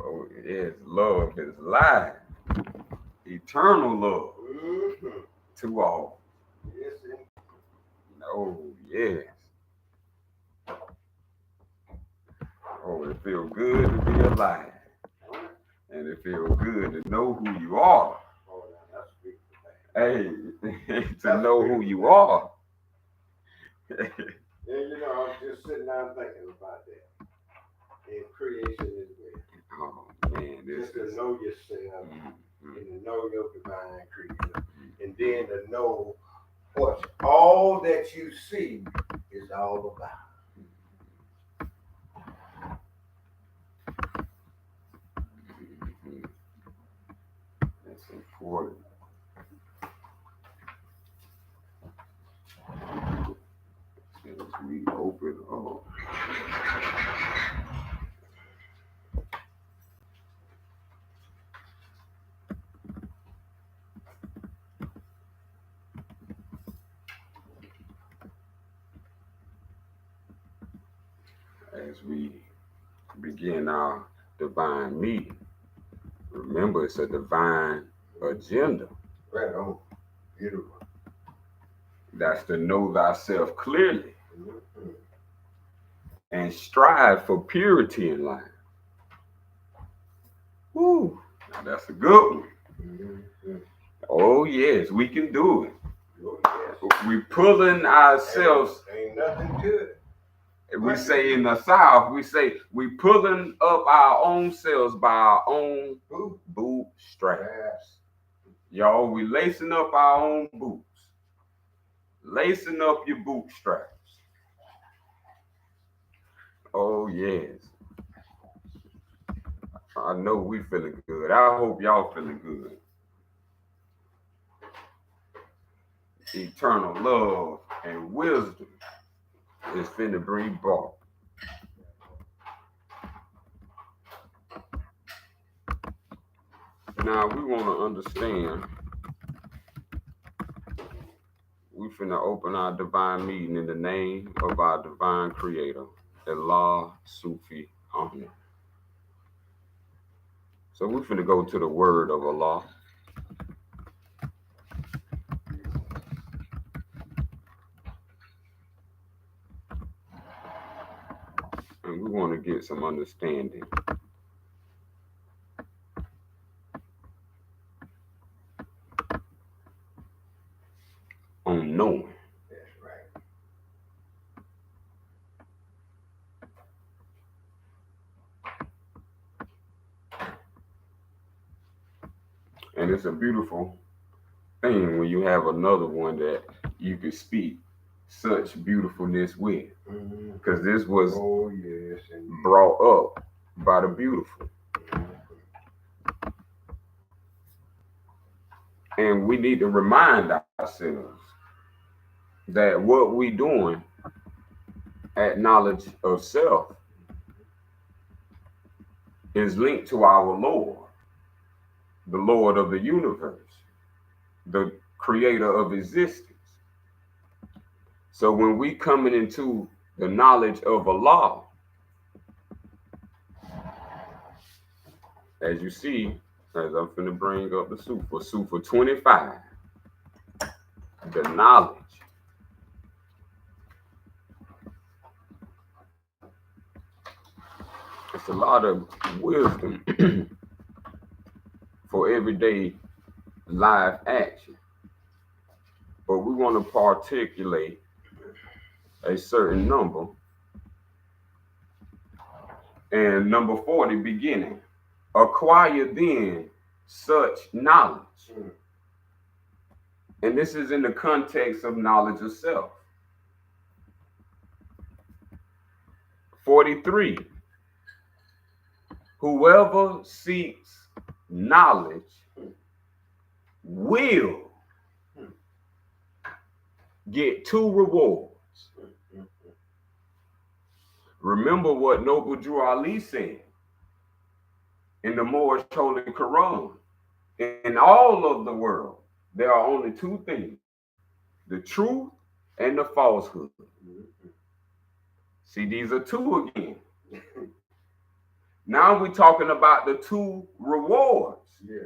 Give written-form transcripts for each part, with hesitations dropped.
Oh, yes, love is life. Eternal love Mm-hmm. to all. Yes, indeed. Oh, yes. Oh, it feels good to be alive. And it feels good to know who you are. Oh, now that's a beautiful thing. Hey, to That's a know who beautiful you thing. are. And you know, I was just sitting down thinking about that. And creation as well. Oh, man, this Just to is. know yourself Mm-hmm. and to know your divine creator. And then to know what all that you see is all about. That's important. As we open up, as we begin our divine meeting, remember it's a divine agenda. Right on. Beautiful. That's to know thyself clearly Mm-hmm. and strive for purity in life. Woo! Now that's a good one. Mm-hmm. Oh yes, we can do it. Oh, yes. We pulling ourselves. Ain't nothing to it. We say in the South, we say we pulling up our own selves by our own bootstraps. Y'all, we lacing up our own boots. Lacing up your bootstraps. Oh yes. I know we feeling good. I hope y'all feeling good. Eternal love and wisdom is finna bring brought. Now we want to understand. We finna open our divine meeting in the name of our divine creator, Al-Sufian. So we finna go to the word of Allah. And we want to get some understanding on knowing. That's right. And it's a beautiful thing when you have another one that you can speak such beautifulness with. Because this was yes, brought up by the beautiful. And we need to remind ourselves that what we doing at knowledge of self is linked to our Lord, the Lord of the universe, the creator of existence. So when we coming into the knowledge of Allah, as you see, as I'm finna bring up the Sufa 25, the knowledge. It's a lot of wisdom for everyday live action. But we want to particulate a certain number. And number 40, beginning. Acquire then such knowledge. And this is in the context of knowledge of self. 43. Whoever seeks knowledge will get two rewards. Remember what Noble Drew Ali said in the Moorish Holy Quran. In all of the world, there are only two things, the truth and the falsehood. See, these are two again. Now we're talking about the two rewards. Yeah.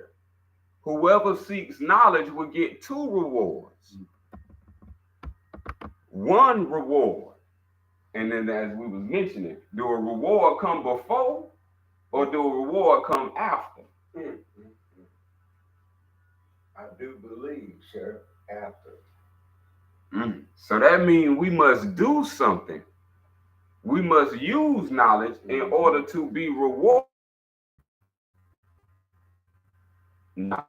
Whoever seeks knowledge will get two rewards. One reward, and then as we was mentioning, do a reward come before or do a reward come after? I do believe, sir, after. So that means we must do something. We must use knowledge in order to be rewarded. Knowledge.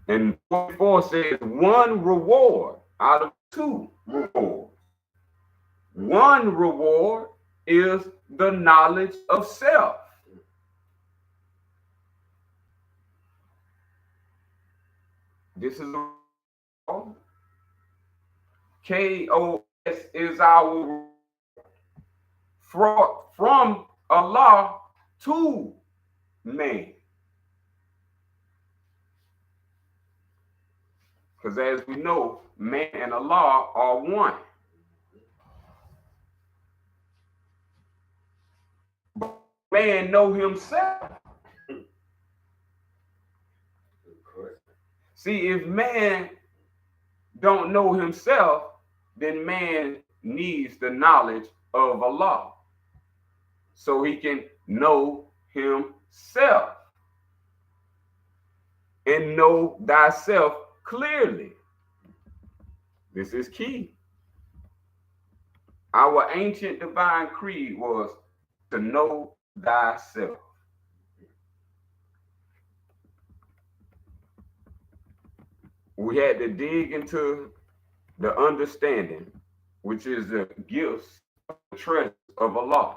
And 44 says one reward out of two rewards. One reward is the knowledge of self. This is K.O.S. is our from Allah to man. Because as we know, man and Allah are one. But man know himself. See, if man don't know himself, then man needs the knowledge of Allah so he can know himself and know thyself clearly. This is key. Our ancient divine creed was to know thyself. We had to dig into the understanding, which is the gifts, the treasures of Allah,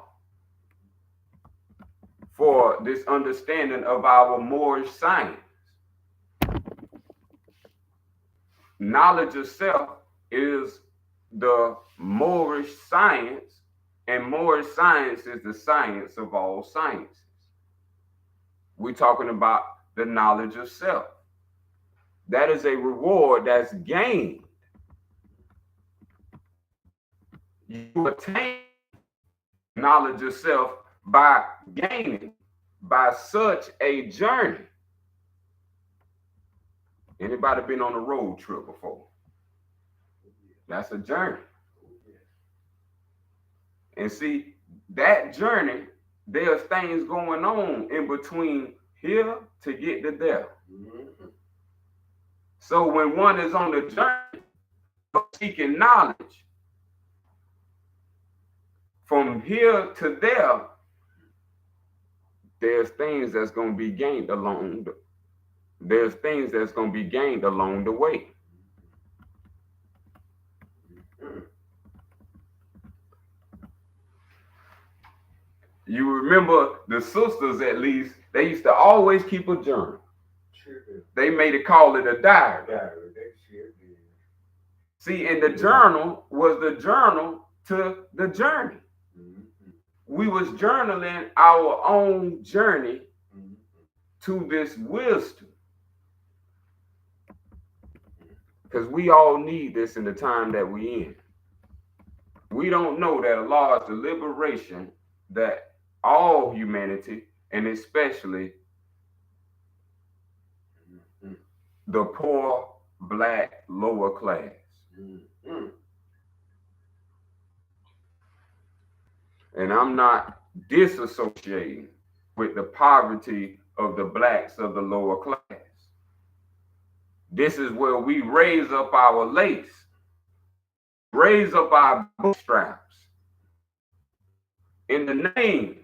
for this understanding of our Moorish science. Knowledge of self is the Moorish science, and Moorish science is the science of all sciences. We're talking about the knowledge of self. That is a reward that's gained. You attain knowledge of self by gaining, by such a journey. Anybody been on a road trip before? That's a journey. And see, that journey, there's things going on in between here to get to there. So when one is on the journey of seeking knowledge, from here to there, there's things that's going to be gained along the way. You remember the sisters, at least, they used to always keep a journal. They made it, call it a diary. See, and the journal was the journal to the journey. We was journaling our own journey to this wisdom. Because we all need this in the time that we in. We don't know that Allah is the liberation that all humanity, and especially the poor, black, lower class. And I'm not disassociating with the poverty of the blacks of the lower class. This is where we raise up our lace, raise up our bootstraps in the name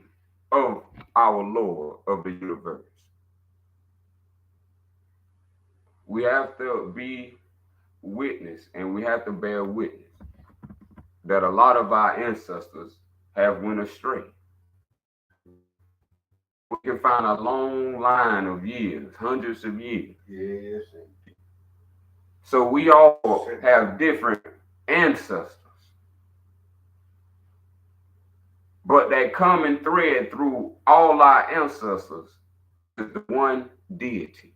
of our Lord of the universe. We have to be witness, and we have to bear witness that a lot of our ancestors have went astray. We can find a long line of years, hundreds of years. Yes. So we all have different ancestors. But that common thread through all our ancestors is the one deity.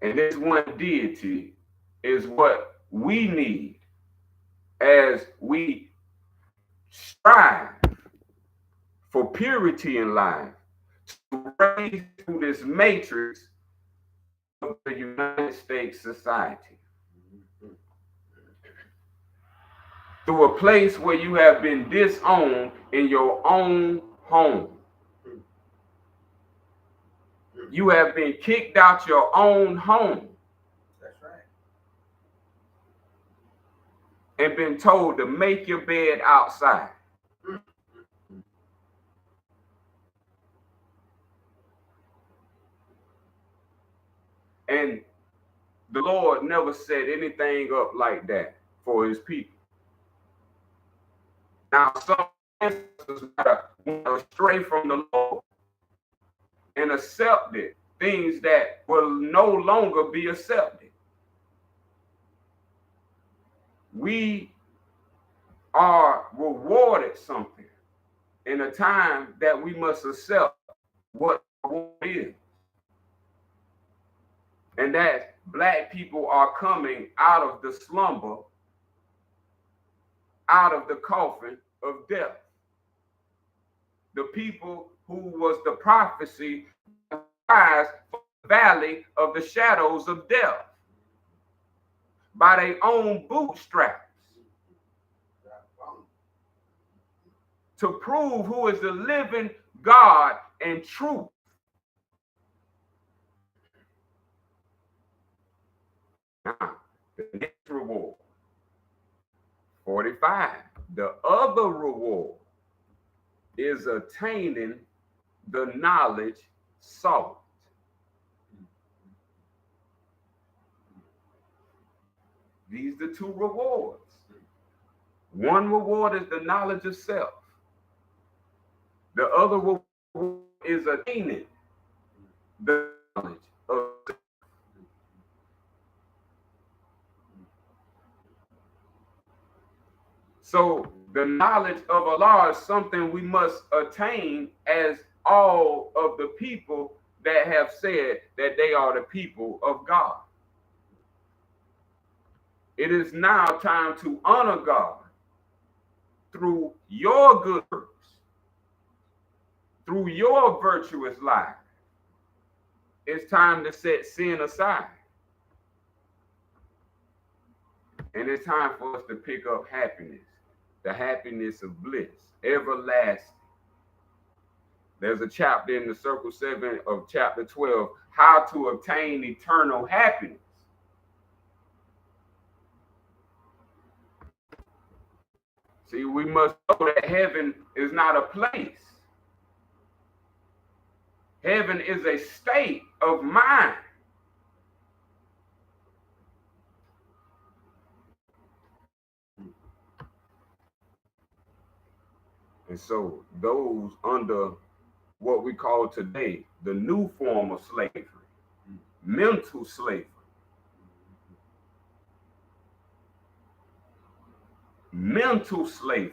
And this one deity is what we need as we strive for purity in life, to raise through this matrix of the United States society, through a place where you have been disowned in your own home. You have been kicked out your own home. That's right. And been told to make your bed outside. And the Lord never set anything up like that for his people. Now, some ancestors went astray from the Lord and accepted things that will no longer be accepted. We are rewarded something in a time that we must accept what reward is. And that black people are coming out of the slumber, out of the coffin of death. The people who was the prophecy rise from the valley of the shadows of death by their own bootstraps to prove who is the living God and truth. Now, the next reward, 45, the other reward is attaining the knowledge sought. These are the two rewards. One reward is the knowledge of self. The other reward is attaining the knowledge of self. So the knowledge of Allah is something we must attain as all of the people that have said that they are the people of God. It is now time to honor God through your good works, through your virtuous life. It's time to set sin aside. And it's time for us to pick up happiness, the happiness of bliss, everlasting. There's a chapter in the Circle 7 of chapter 12, how to obtain eternal happiness. See, we must know that heaven is not a place. Heaven is a state of mind. And so those under what we call today the new form of slavery, mental slavery, mental slavery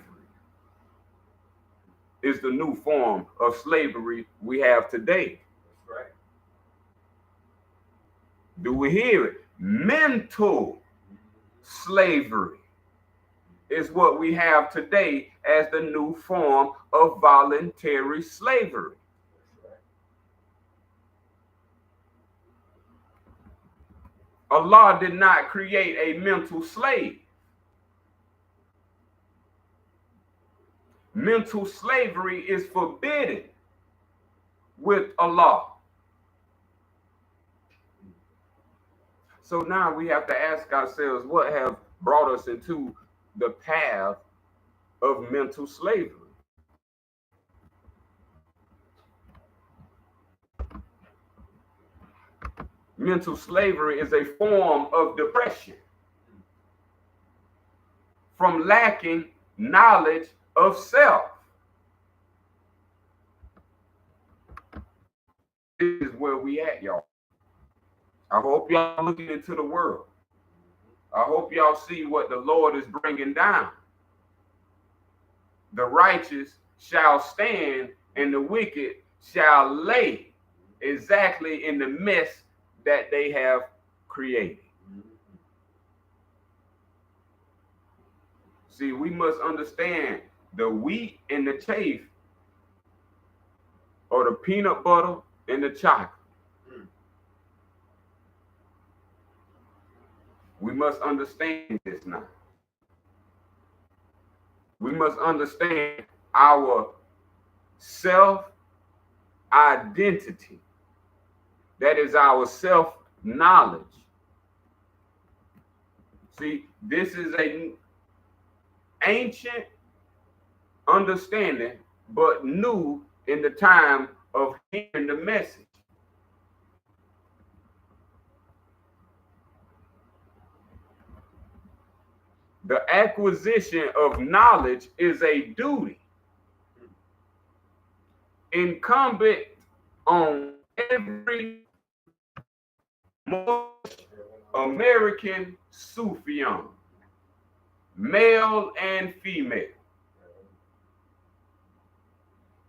is the new form of slavery we have today. That's right. Do we hear it? Mental slavery is what we have today as the new form of voluntary slavery. Allah did not create a mental slave. Mental slavery is forbidden with Allah. So now we have to ask ourselves, what have brought us into the path of mental slavery? Mental slavery is a form of depression from lacking knowledge of self. This is where we at, y'all. I hope y'all looking into the world. I hope y'all see what the Lord is bringing down. The righteous shall stand and the wicked shall lay exactly in the mess that they have created. See, we must understand the wheat and the chaff or the peanut butter and the chocolate. Mm. We must understand this now. We must understand our self identity. That is our self knowledge. See, this is a ancient understanding, but new in the time of hearing the message. The acquisition of knowledge is a duty incumbent on every American Sufian, male and female.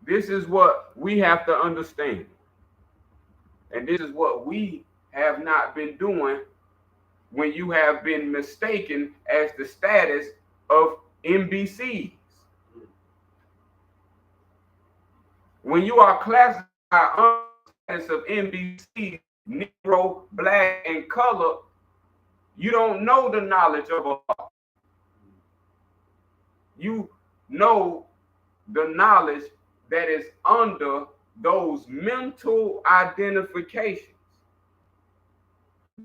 This is what we have to understand. And this is what we have not been doing when you have been mistaken as the status of MBCs. When you are classified under the status of MBCs, Negro, Black, and color, you don't know the knowledge of Allah. You know the knowledge that is under those mental identifications.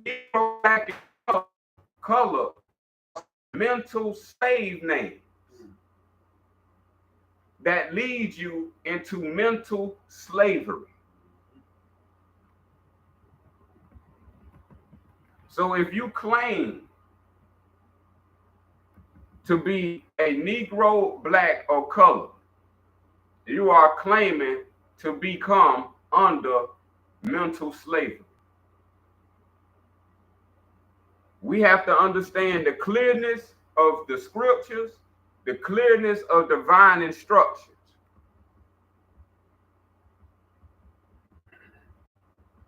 Negro, Black, and color, mental slave names that lead you into mental slavery. So if you claim to be a Negro, Black, or color, you are claiming to become under mental slavery. We have to understand the clearness of the scriptures, the clearness of divine instructions.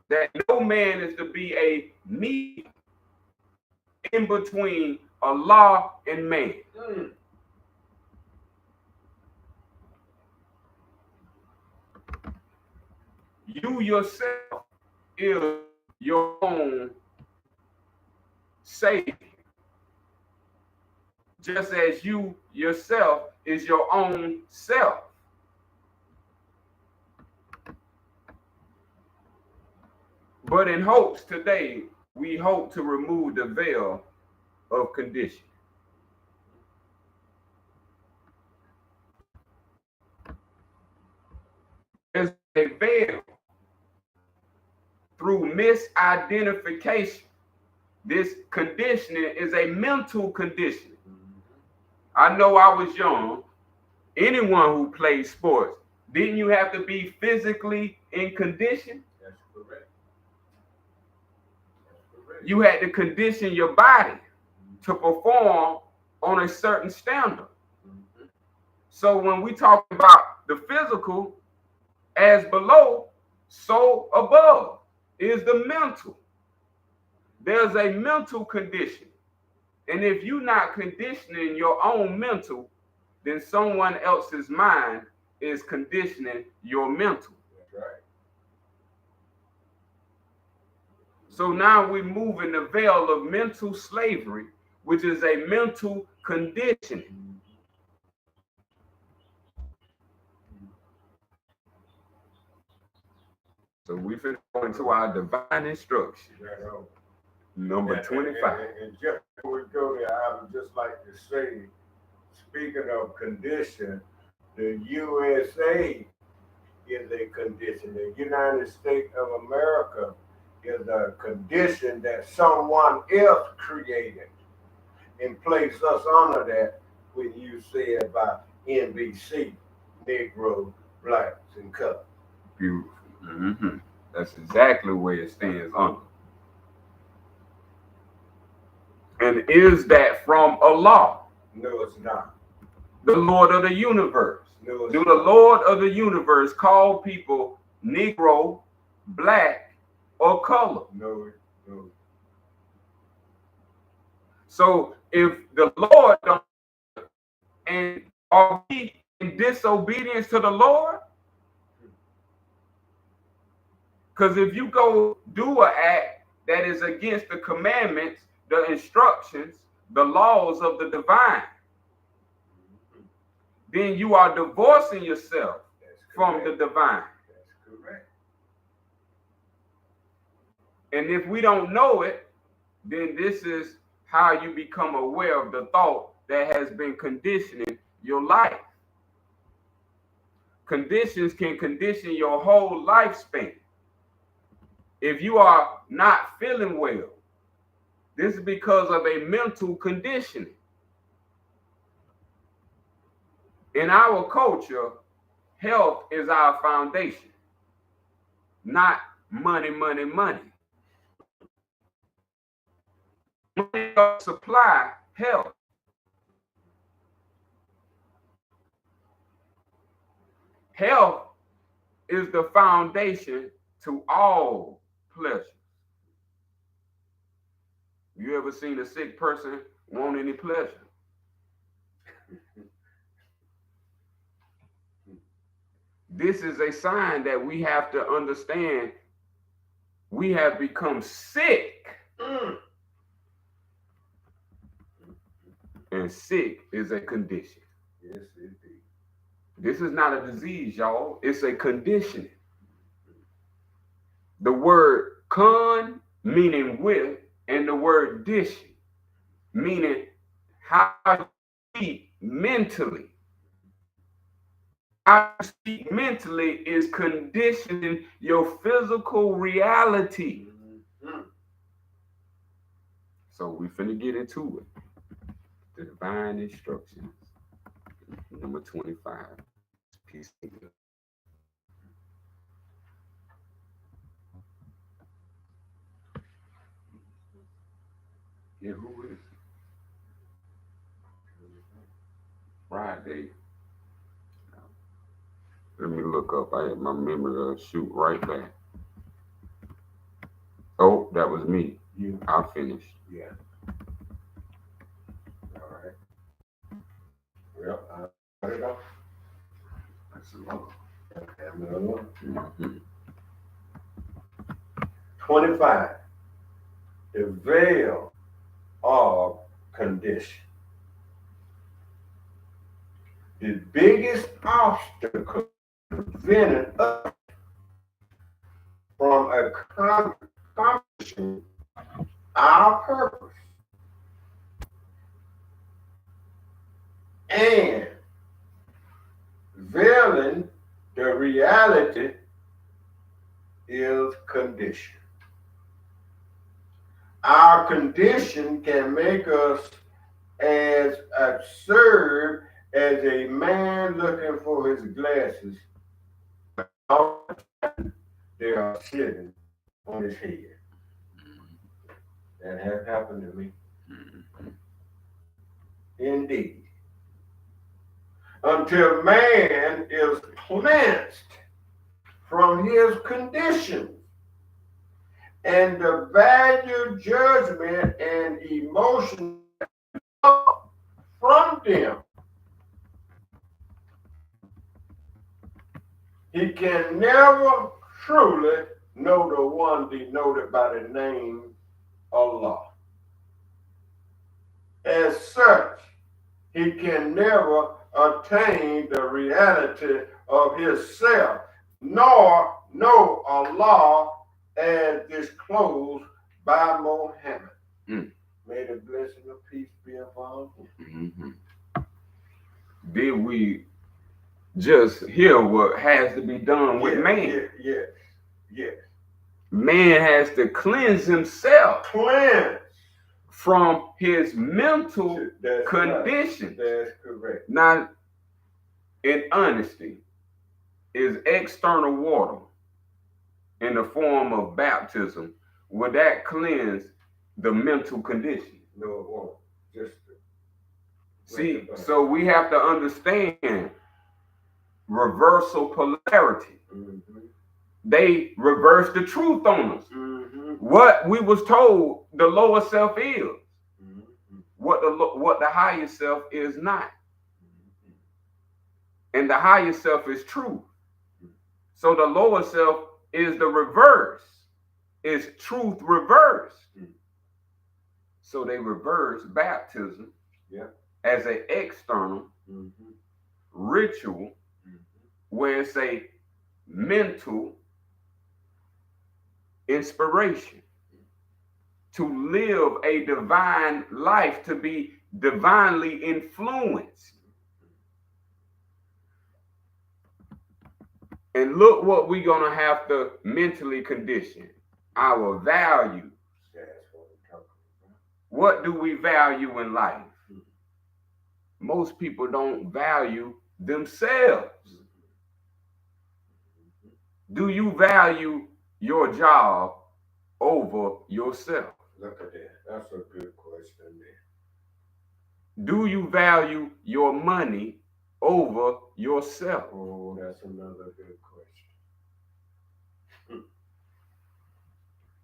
That no man is to be a mediator in between Allah and man. You yourself is your own savior, just as you yourself is your own self. But in hopes today, we hope to remove the veil of condition. There's a veil through misidentification. This conditioning is a mental conditioning. I know I was young. Anyone who plays sports, didn't you have to be physically in condition? That's correct. You had to condition your body to perform on a certain standard. So when we talk about the physical, as below, so above is the mental. There's a mental condition. And if you're not conditioning your own mental, then someone else's mind is conditioning your mental. That's right. So now we move in the veil of mental slavery, which is a mental conditioning. So we finna go into our divine instruction. Number 25. And just before we go there, I would just like to say, speaking of condition, the USA is a condition. The United States of America is a condition that someone else created and placed us under that when you said about NBC, Negro, Blacks, and color. Beautiful. Mm-hmm. That's exactly where it stands under. And is that from Allah? No, it's not. The Lord of the universe. No, Do the Lord of the universe call people Negro, Black, or color? No, no. So if the Lord don't, and are we in disobedience to the Lord? Because if you go do an act that is against the commandments, the instructions, the laws of the divine, then you are divorcing yourself from the divine. That's correct. And if we don't know it, then this is how you become aware of the thought that has been conditioning your life. Conditions can condition your whole lifespan. If you are not feeling well, this is because of a mental conditioning. In our culture, health is our foundation, not money, money, money. Money don't supply health. Health is the foundation to all pleasure. You ever seen a sick person want any pleasure? This is a sign that we have to understand we have become sick. And sick is a condition. Yes, indeed. This is not a disease, y'all. It's a condition. The word con, meaning with, and the word dition, meaning how you speak mentally. How you speak mentally is conditioning your physical reality. So we finna get into it. The divine instructions. Number 25. Peace. Yeah, who is it? Friday. Let me look up. I had my memory to shoot right back. Oh, that was me. You. I finished. Yeah. All right. Well, I got it off. That's another. Okay, another one. Mm-hmm. 25. The veil of condition. The biggest obstacle preventing us from accomplishing our purpose and veiling the reality is condition. Our condition can make us as absurd as a man looking for his glasses. All the time they are sitting on his head. That has happened to me. Indeed. Until man is cleansed from his condition and the value, judgment, and emotion from them, he can never truly know the one denoted by the name Allah. As such, he can never attain the reality of his self, nor know Allah as disclosed by Muhammad. May the blessing of peace be upon him. Did we just hear what has to be done with man? Yes. Man has to cleanse himself. Cleanse. From his mental That's condition. Right. That's correct. Now, in honesty, is external water in the form of baptism, would that cleanse the mental condition? No, it won't. Just see, so we have to understand reversal polarity. They reverse the truth on us. What we was told the lower self is, what the higher self is not. And the higher self is truth. So the lower self is the reverse, is truth reversed. So they reverse baptism as an external ritual where it's a mental inspiration to live a divine life, to be divinely influenced. And look what we're going to have to mentally condition: our values. What do we value in life? Most people don't value themselves. Do you value your job over yourself? Look at that. That's a good question there. Do you value your money over yourself? Oh, that's another good question.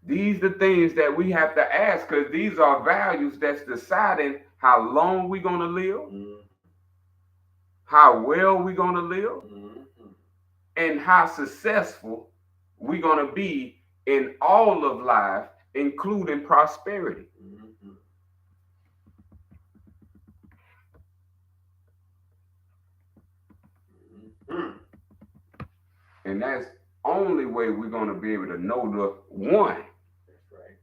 These are the things that we have to ask, because these are values that's deciding how long we're going to live, how well we're going to live, and how successful we're going to be in all of life, including prosperity. And that's only way we're going to be able to know the one. That's right.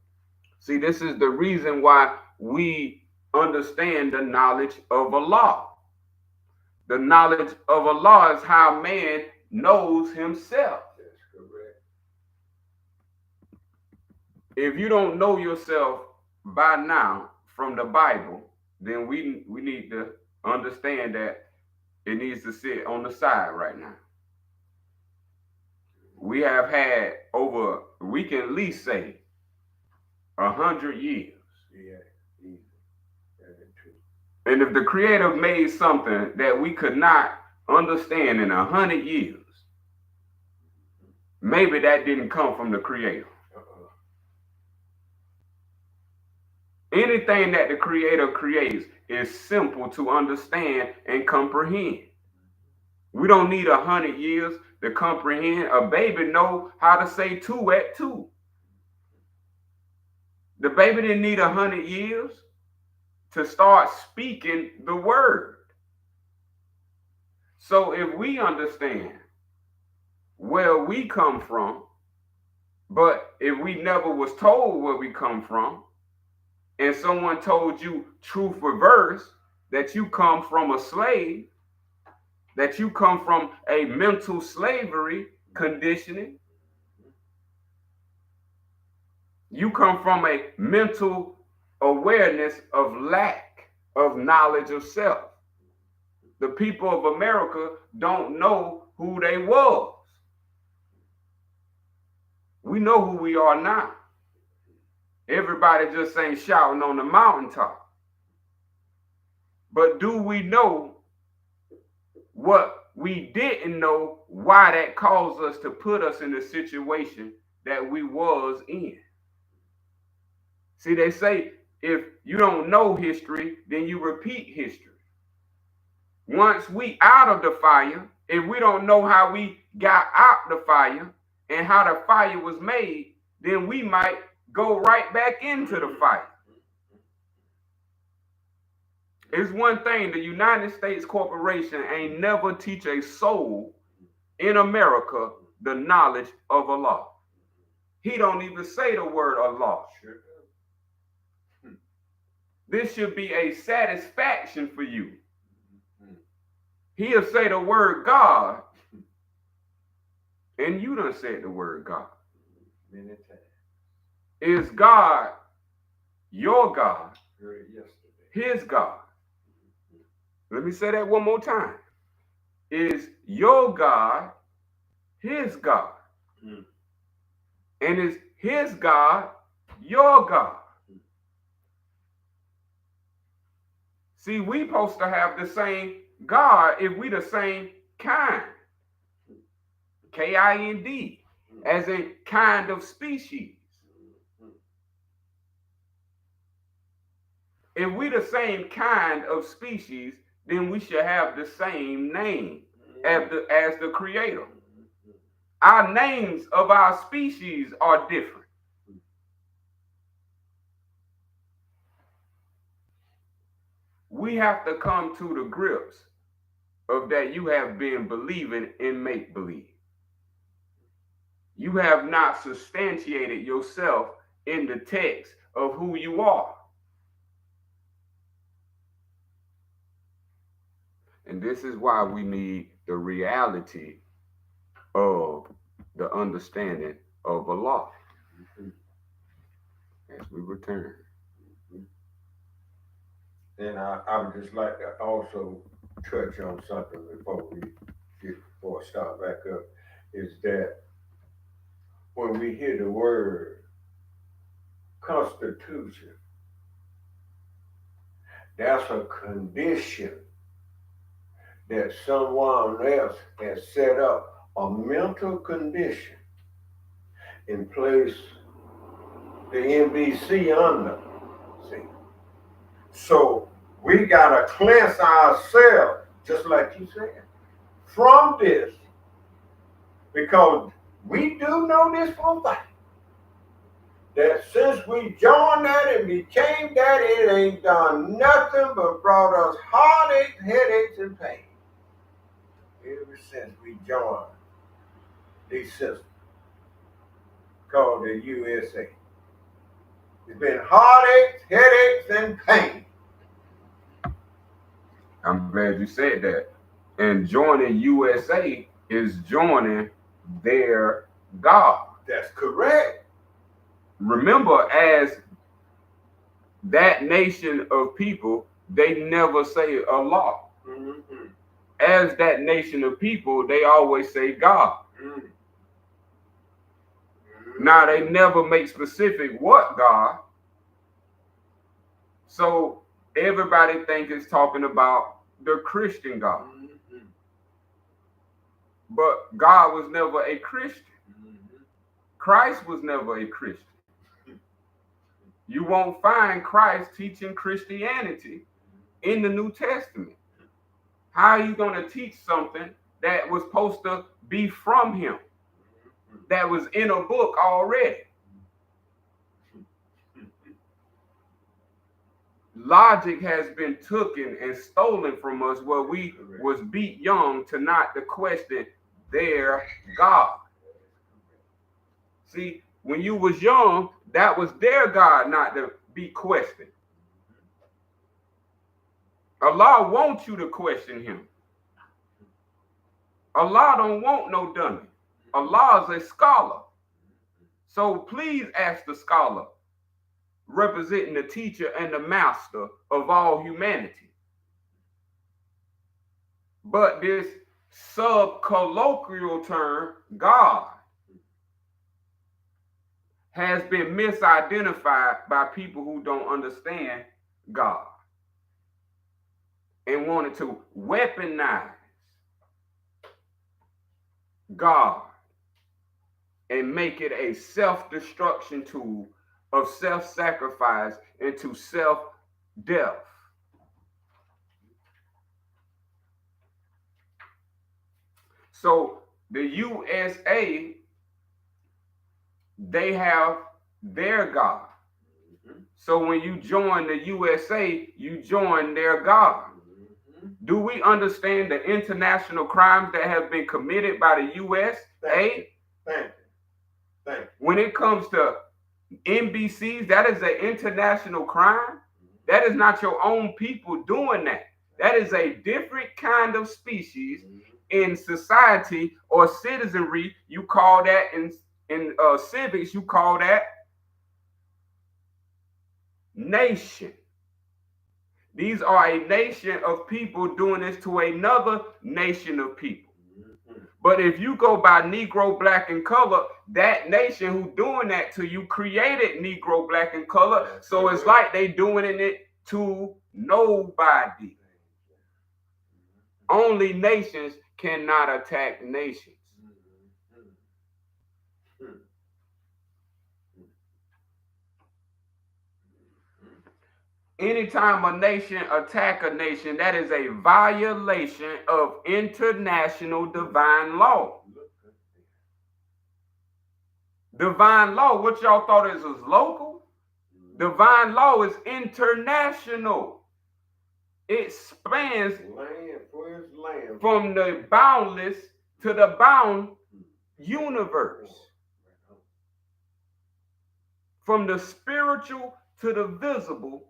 See, this is the reason why we understand the knowledge of Allah. The knowledge of Allah is how man knows himself. That's correct. If you don't know yourself by now from the Bible, then we need to understand that it needs to sit on the side right now. We have had over, we can at least say, 100 years. Yeah, easy. Very true. And if the Creator made something that we could not understand in 100 years, maybe that didn't come from the Creator. Anything that the Creator creates is simple to understand and comprehend. We don't need 100 years to comprehend. A baby know how to say 2 at 2. The baby didn't need 100 years to start speaking the word. So if we understand where we come from, but if we never was told where we come from, and someone told you truth reverse, that you come from a slave, that you come from a mental slavery conditioning, you come from a mental awareness of lack of knowledge of self. The people of America don't know who they was. We know who we are now. Everybody just ain't shouting on the mountaintop. But do we know what we didn't know, why that caused us to put us in the situation that we was in? See, they say if you don't know history, then you repeat history. Once we out of the fire, if we don't know how we got out the fire and how the fire was made, then we might go right back into the fire. It's one thing, the United States Corporation ain't never teach a soul in America the knowledge of Allah. He don't even say the word Allah. This should be a satisfaction for you. He'll say the word God, and you done said the word God. Many times. Is God your God? Yesterday. His God? Let me say that one more time. Is your God his God? And is his God your God? See, we supposed to have the same God if we the same kind. Kind, as in kind of species. If we the same kind of species, then we should have the same name as the Creator. Our names of our species are different. We have to come to the grips of that you have been believing in make believe. You have not substantiated yourself in the text of who you are. And this is why we need the reality of the understanding of Allah as we return. And I would just like to also touch on something before I start back up, is that when we hear the word constitution, that's a condition that someone else has set up, a mental condition in place the NBC under. See? So we gotta cleanse ourselves, just like you said, from this. Because we do know this for a fact, that since we joined that and became that, it ain't done nothing but brought us heartaches, headaches, and pain. Ever since we joined these systems called the USA. It's been heartaches, headaches, and pain. I'm glad you said that. And joining USA is joining their God. That's correct. Remember, as that nation of people, they never say Allah. Mm-hmm. As that nation of people, they always say God. Mm-hmm. Now, they never make specific what God. So everybody think it's talking about the Christian God. Mm-hmm. But God was never a Christian. Mm-hmm. Christ was never a Christian. You won't find Christ teaching Christianity in the New Testament. How are you going to teach something that was supposed to be from him, that was in a book already? Logic has been taken and stolen from us, where we was beat young to not to question their God. See, when you was young, that was their God, not to be questioned. Allah wants you to question him. Allah don't want no dummy. Allah is a scholar. So please ask the scholar, representing the teacher and the master of all humanity. But this sub-colloquial term, God, has been misidentified by people who don't understand God and wanted to weaponize God and make it a self-destruction tool of self-sacrifice into self-death. So the USA, they have their God. So when you join the USA, you join their God. Do we understand the international crimes that have been committed by the USA? Thank you. When it comes to NBCs, that is an international crime. That is not your own people doing that. That is a different kind of species in society or citizenry. You call that in civics, you call that nation. These are a nation of people doing this to another nation of people. But if you go by Negro, black, and color, that nation who doing that to you created Negro, black, and color. So it's like they doing it to nobody. Only nations cannot attack nations. Anytime a nation attack a nation, that is a violation of international divine law. Divine law, what y'all thought it was local? Divine law is international. It spans from the boundless to the bound universe. From the spiritual to the visible,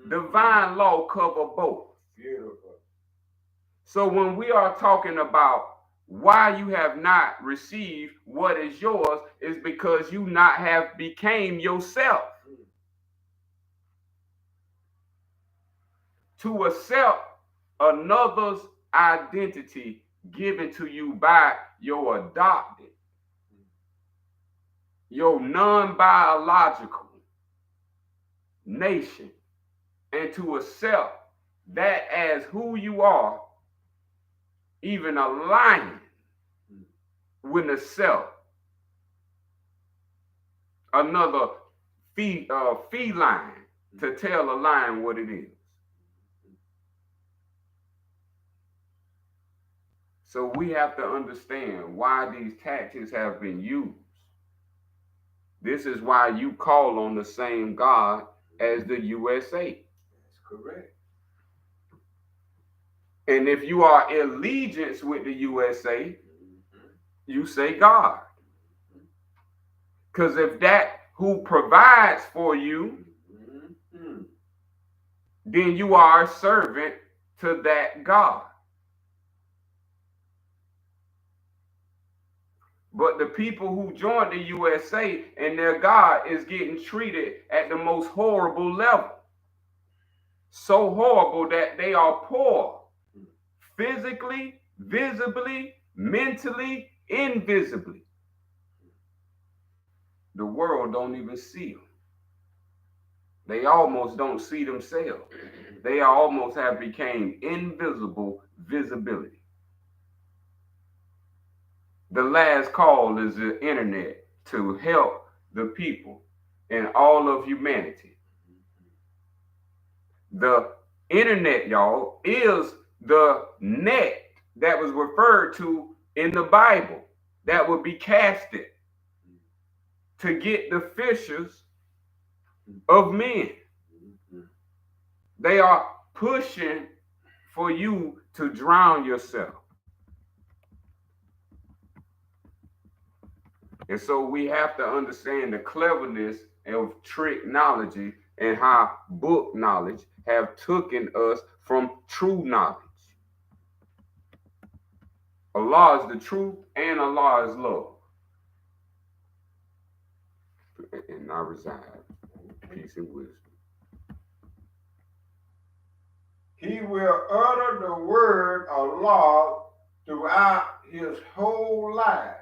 divine law cover both. Beautiful. So when we are talking about why you have not received what is yours, is because you not have became yourself. To accept another's identity given to you by your adopted, your non-biological nation, and to accept that as who you are, even aligning with the self, another feline to tell a lion what it is. So we have to understand why these tactics have been used. This is why you call on the same God as the USA. That's correct. And if you are allegiance with the USA, you say God. Because if that who provides for you, then you are a servant to that God. But the people who joined the USA and their God is getting treated at the most horrible level. So horrible that they are poor. Physically, visibly, mentally, invisibly. The world don't even see them. They almost don't see themselves. They almost have become invisible visibility. The last call is the internet to help the people and all of humanity. The internet, y'all, is the net that was referred to in the Bible that would be casted to get the fishers of men. They are pushing for you to drown yourself. And so we have to understand the cleverness of tricknology and how book knowledge have taken us from true knowledge. Allah is the truth and Allah is love. And I reside peace and wisdom. He will utter the word Allah throughout his whole life.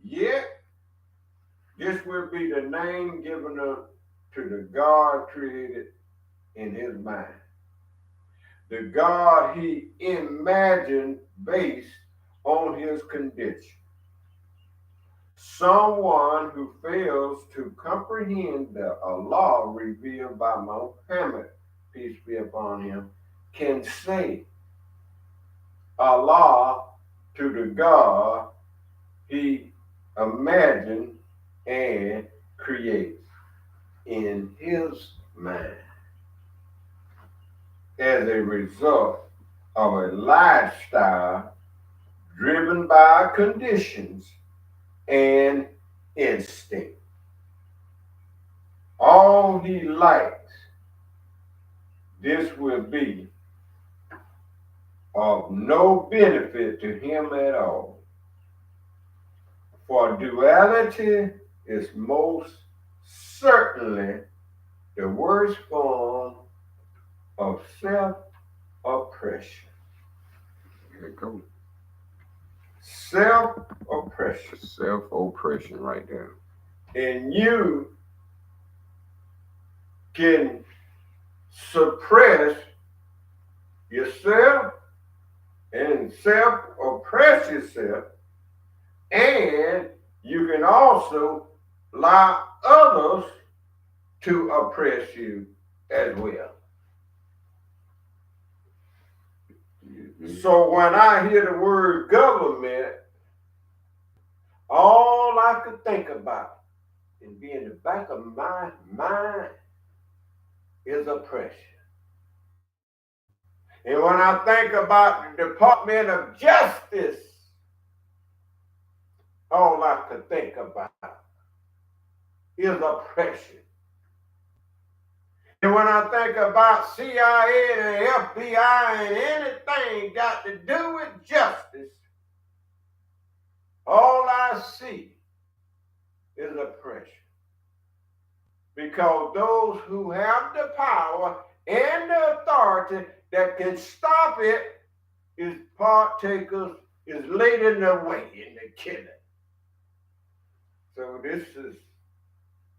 Yet, this will be the name given up to the God created in his mind. The God he imagined based on his condition. Someone who fails to comprehend the Allah revealed by Muhammad, peace be upon him, can say Allah to the God he imagined and creates in his mind as a result of a lifestyle driven by conditions and instinct. All he likes, this will be of no benefit to him at all. For duality is most certainly the worst form of self-oppression. Here it goes. Self-oppression. Self-oppression right there. And you can suppress yourself and self-oppress yourself, and you can also allow others to oppress you as well. So when I hear the word government, all I could think about and be in the back of my mind is oppression. And when I think about the Department of Justice, all I could think about is oppression. And when I think about CIA and FBI and anything got to do with justice, all I see is oppression. Because those who have the power and the authority that can stop it is partakers, is leading the way in the killing. So this is,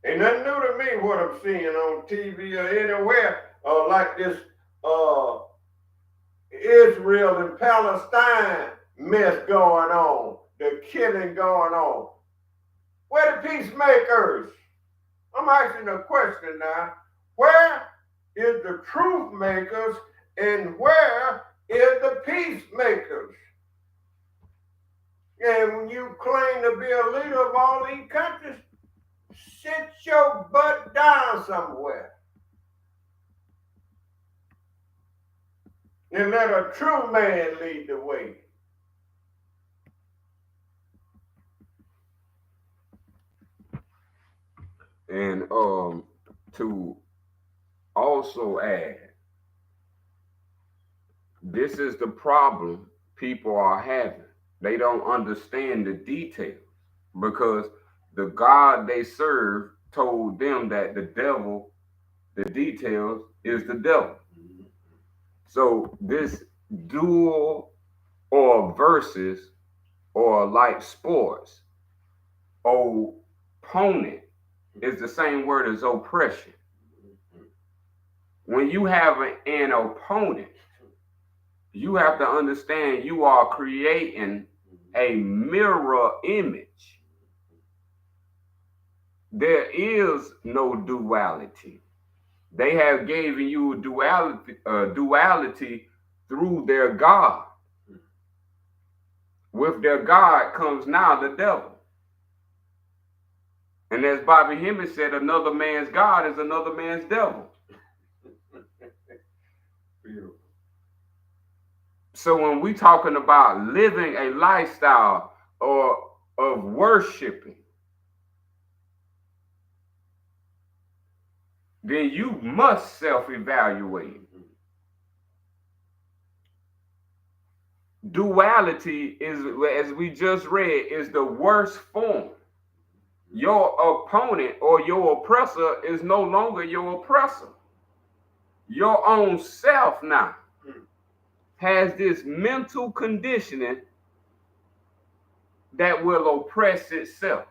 ain't nothing new to me what I'm seeing on TV or anywhere, like this Israel and Palestine mess going on, the killing going on. Where the peacemakers? I'm asking a question now. Where is the truth makers and where is the peacemakers? And when you claim to be a leader of all these countries, sit your butt down somewhere. And let a true man lead the way. And to also add, this is the problem people are having. They don't understand the details because the God they serve told them that the devil, the details is the devil. So this dual or versus or like sports, opponent is the same word as oppression. When you have an opponent, you have to understand you are creating a mirror image. There is no duality. They have given you duality through their God. With their God comes now the devil. And as Bobby Hemmett said, another man's God is another man's devil. So when we talking about living a lifestyle or of worshiping, then you must self-evaluate. Duality is, as we just read, is the worst form. Your opponent or your oppressor is no longer your oppressor. Your own self now has this mental conditioning that will oppress itself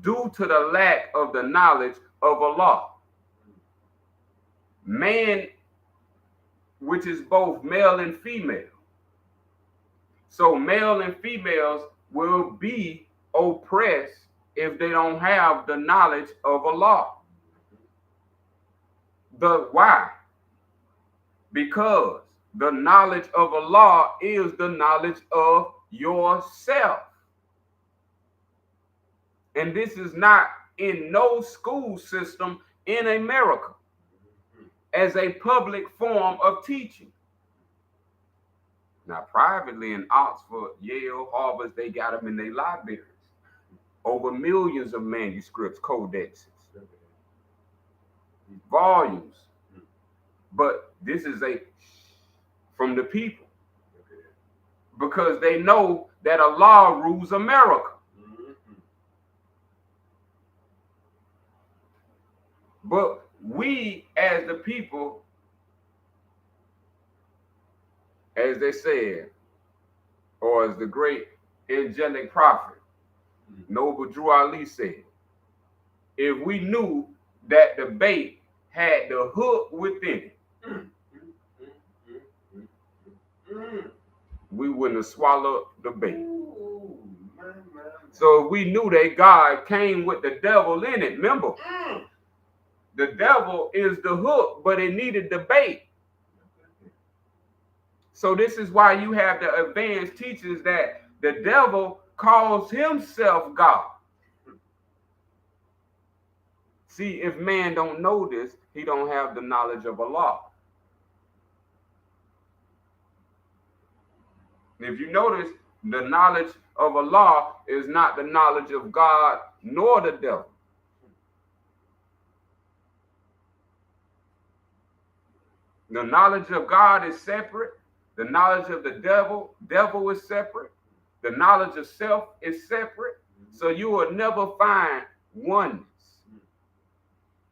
due to the lack of the knowledge of Allah. Man, which is both male and female. So male and females will be oppressed if they don't have the knowledge of Allah. Why? Because the knowledge of Allah is the knowledge of yourself. And this is not in no school system in America as a public form of teaching. Now, privately in Oxford, Yale, Harvard, they got them in their libraries. Over millions of manuscripts, codexes, volumes. But this is from the people. Because they know that Allah rules America. But we as the people, as they said, or as the great angelic prophet, Noble Drew Ali said, if we knew that the bait had the hook within it, we wouldn't have swallowed the bait. So if we knew that God came with the devil in it, remember, the devil is the hook, but it needed the bait. So this is why you have the advanced teachings that the devil calls himself God. See, if man don't know this, he don't have the knowledge of Allah. If you notice, the knowledge of Allah is not the knowledge of God nor the devil. The knowledge of God is separate. The knowledge of the devil is separate. The knowledge of self is separate. So you will never find oneness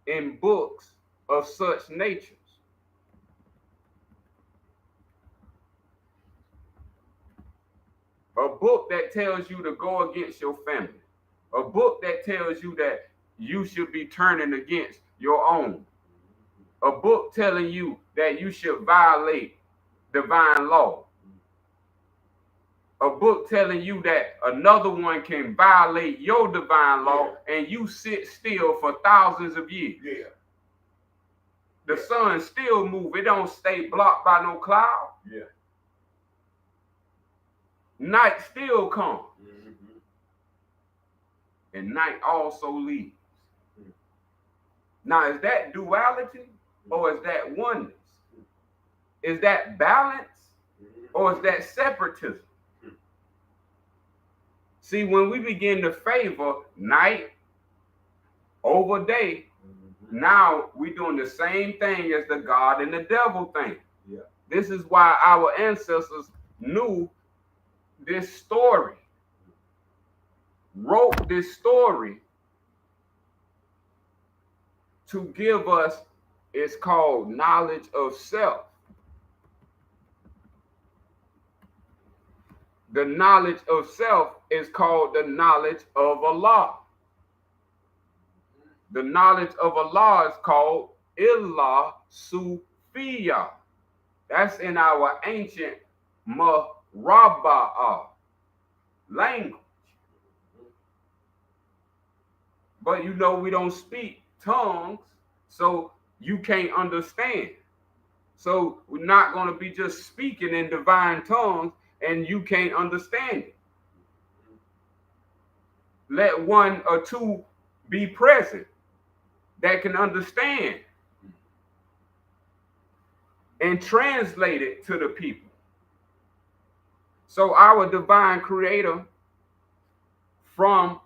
in books of such natures. A book that tells you to go against your family. A book that tells you that you should be turning against your own. A book telling you that you should violate divine law. A book telling you that another one can violate your divine law and you sit still for thousands of years. Yeah. The sun still moves. It don't stay blocked by no cloud. Yeah. Night still comes. And night also leaves. Now, is that duality or is that oneness? Is that balance or is that separatism? See, when we begin to favor night over day, now we're doing the same thing as the God and the devil thing. Yeah. This is why our ancestors knew this story, wrote this story to give us, it's called knowledge of self. The knowledge of self is called the knowledge of Allah. The knowledge of Allah is called Al-Sufian. That's in our ancient Marabaa language. But you know we don't speak tongues, so you can't understand. So we're not going to be just speaking in divine tongues and you can't understand it. Let one or two be present that can understand and translate it to the people. So our divine creator, from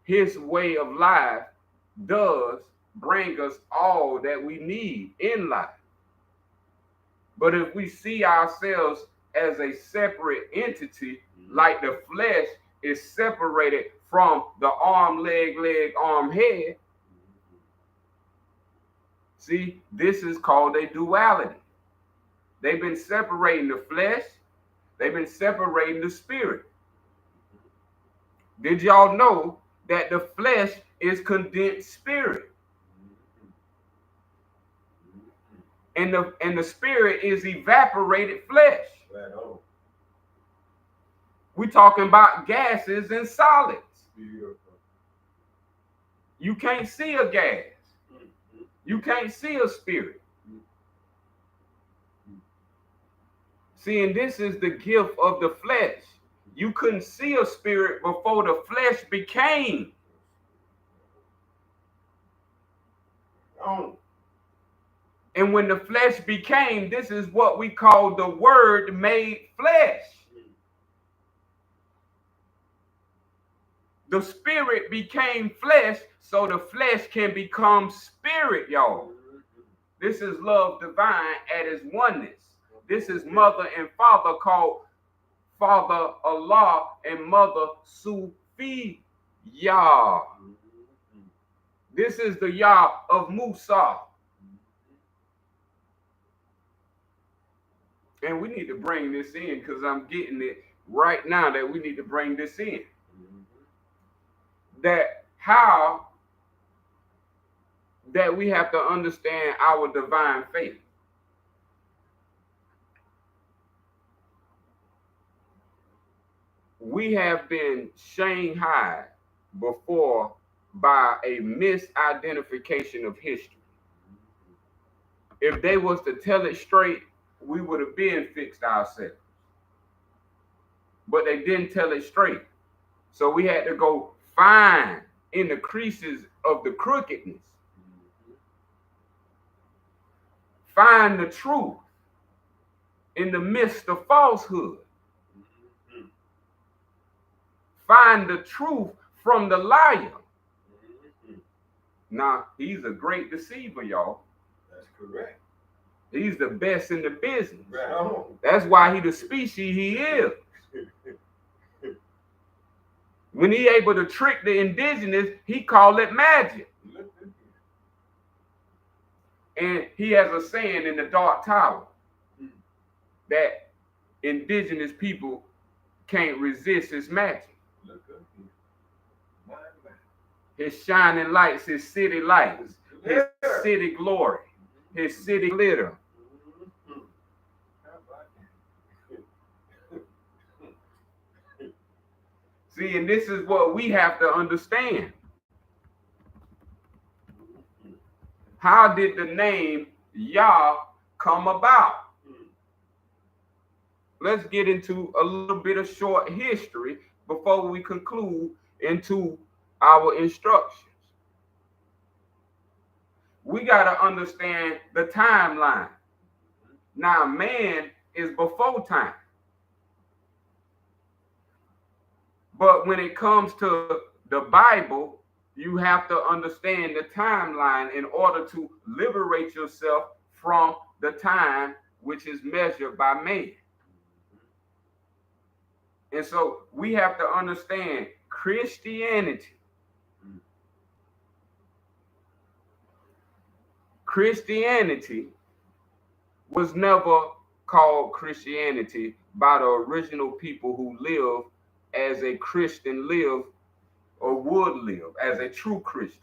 his way of life, does bring us all that we need in life. But if we see ourselves as a separate entity, like the flesh is separated from the arm, leg, arm, head, see, this is called a duality. They've been separating the flesh, they've been separating the spirit. Did y'all know that the flesh is condensed spirit? And the spirit is evaporated flesh. Right on. We're talking about gases and solids. Beautiful. You can't see a gas. You can't see a spirit. See, and this is the gift of the flesh. You couldn't see a spirit before the flesh became. Oh. And when the flesh became, this is what we call the word made flesh. The spirit became flesh so the flesh can become spirit, y'all. This is love divine at its oneness. This is mother and father called Father Allah and Mother Sufiya. This is the Yah of Musa. And we need to bring this in because I'm getting it right now that we need to bring this in. That how that we have to understand our divine faith. We have been shanghaied before by a misidentification of history. If they was to tell it straight, we would have been fixed ourselves. But they didn't tell it straight. So we had to go find in the creases of the crookedness, find the truth in the midst of falsehood, find the truth from the liar. Now, he's a great deceiver, y'all. That's correct. He's the best in the business. Right on. That's why he the species he is. When he able to trick the indigenous, he call it magic. And he has a saying in the Dark Tower that indigenous people can't resist his magic. His shining lights, his city lights, his city glory, his city glitter. See, and this is what we have to understand. How did the name Yah come about? Let's get into a little bit of short history before we conclude into our instructions. We got to understand the timeline. Now, man is before time. But when it comes to the Bible, you have to understand the timeline in order to liberate yourself from the time which is measured by man. And so we have to understand Christianity. Christianity was never called Christianity by the original people who lived as a Christian lived or would live as a true Christian.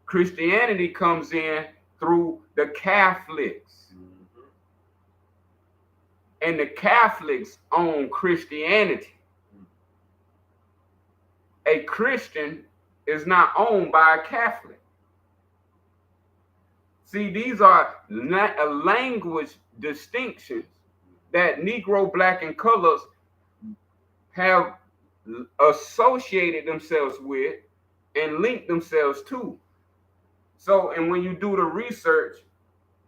Christianity comes in through the Catholics. And the Catholics own Christianity. A Christian is not owned by a Catholic. See, these are language distinctions that Negro, Black, and colors have associated themselves with and linked themselves to. So, and when you do the research,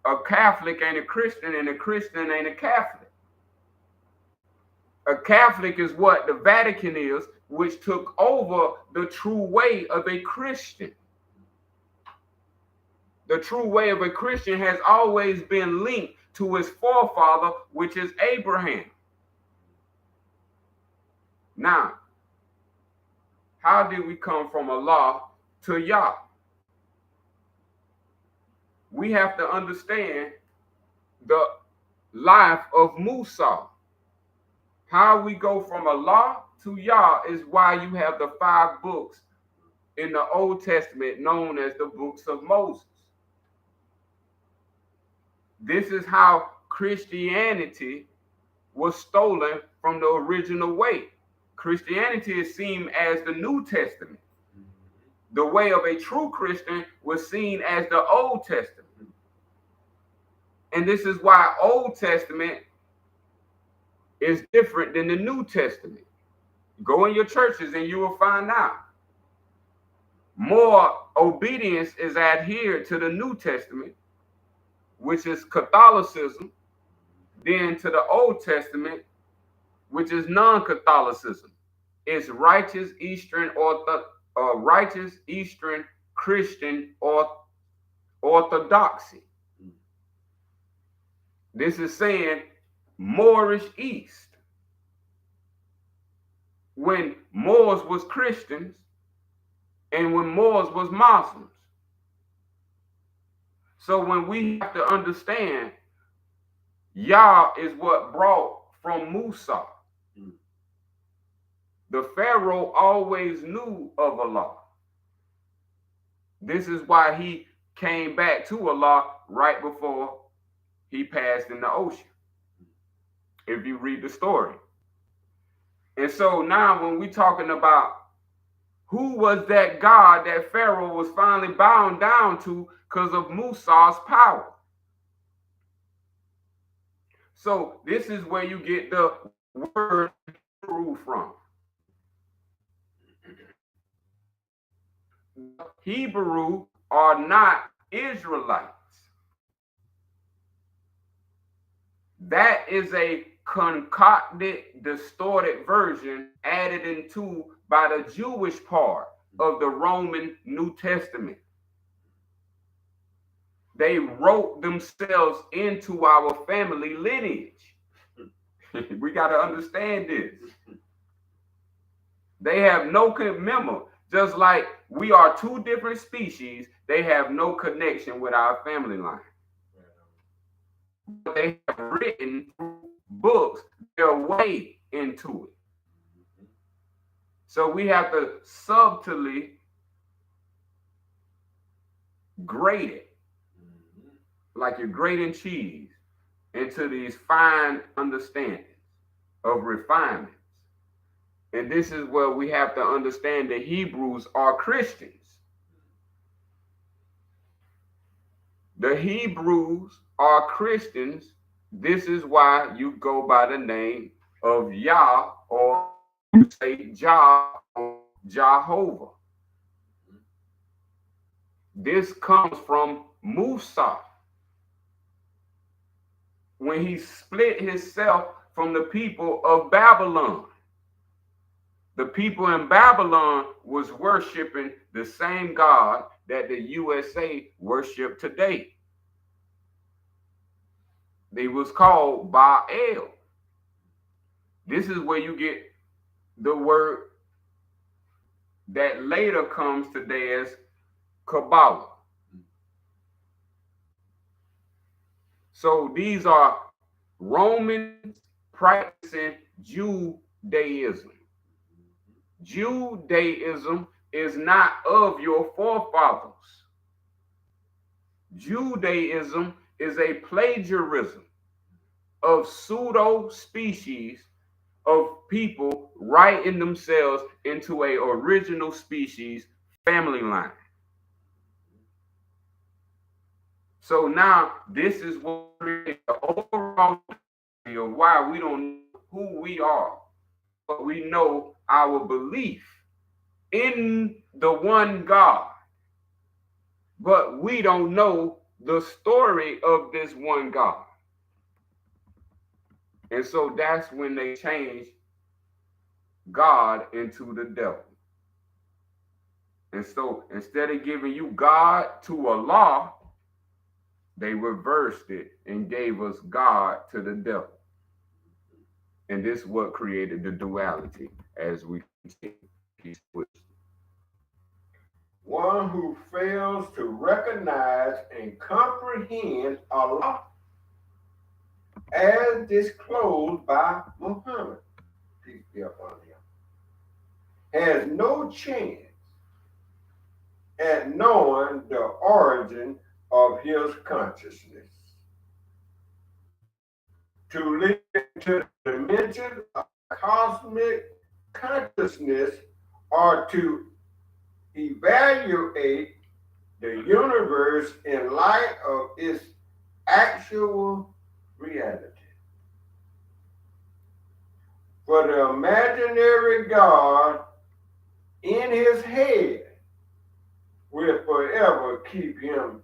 a Catholic ain't a Christian and a Christian ain't a Catholic. A Catholic is what the Vatican is, which took over the true way of a Christian. The true way of a Christian has always been linked to his forefather, which is Abraham. Now, how did we come from Allah to Yah? We have to understand the life of Musa. How we go from Allah to Yah is why you have the 5 books in the Old Testament known as the books of Moses. This is how Christianity was stolen from the original way. Christianity is seen as the New Testament. The way of a true Christian was seen as the Old Testament. And this is why Old Testament is different than the New Testament. Go in your churches and you will find out. More obedience is adhered to the New Testament, which is Catholicism, than to the Old Testament, which is non-Catholicism. It's righteous Eastern Christian orthodoxy. This is saying Moorish East. When Moors was Christians and when Moors was Muslims. So when we have to understand, Yah is what brought from Musa. The Pharaoh always knew of Allah. This is why he came back to Allah right before he passed in the ocean, if you read the story. And so now when we're talking about who was that God that Pharaoh was finally bound down to because of Musa's power. So this is where you get the word Hebrew from. Hebrew are not Israelites. That is a concocted, distorted version added into by the Jewish part of the Roman New Testament. They wrote themselves into our family lineage. We got to understand this. They have no remember, just like we are two different species, they have no connection with our family line. But they have written books their way into it. So we have to subtly grade it, like you're grating cheese, into these fine understandings of refinements. And this is where we have to understand the Hebrews are Christians. The Hebrews are Christians. This is why you go by the name of Yah, or you say Jah or Jehovah. This comes from Musa, when he split himself from the people of Babylon. The people in Babylon was worshiping the same God that the USA worship today. They was called Baal. This is where you get the word that later comes today as Kabbalah. So these are Romans practicing Judaism. Judaism is not of your forefathers. Judaism is a plagiarism of pseudo species of people writing themselves into a original species family line. So now this is what the overall of why we don't know who we are, but we know our belief in the one God. But we don't know the story of this one God. And so that's when they change God into the devil. And so instead of giving you God to Allah, they reversed it and gave us God to the devil. And this is what created the duality as we continue. One who fails to recognize and comprehend Allah as disclosed by Muhammad, peace be upon him, has no chance at knowing the origin of his consciousness. To lead into the dimension of cosmic consciousness, or to evaluate the universe in light of its actual reality. For the imaginary God in his head will forever keep him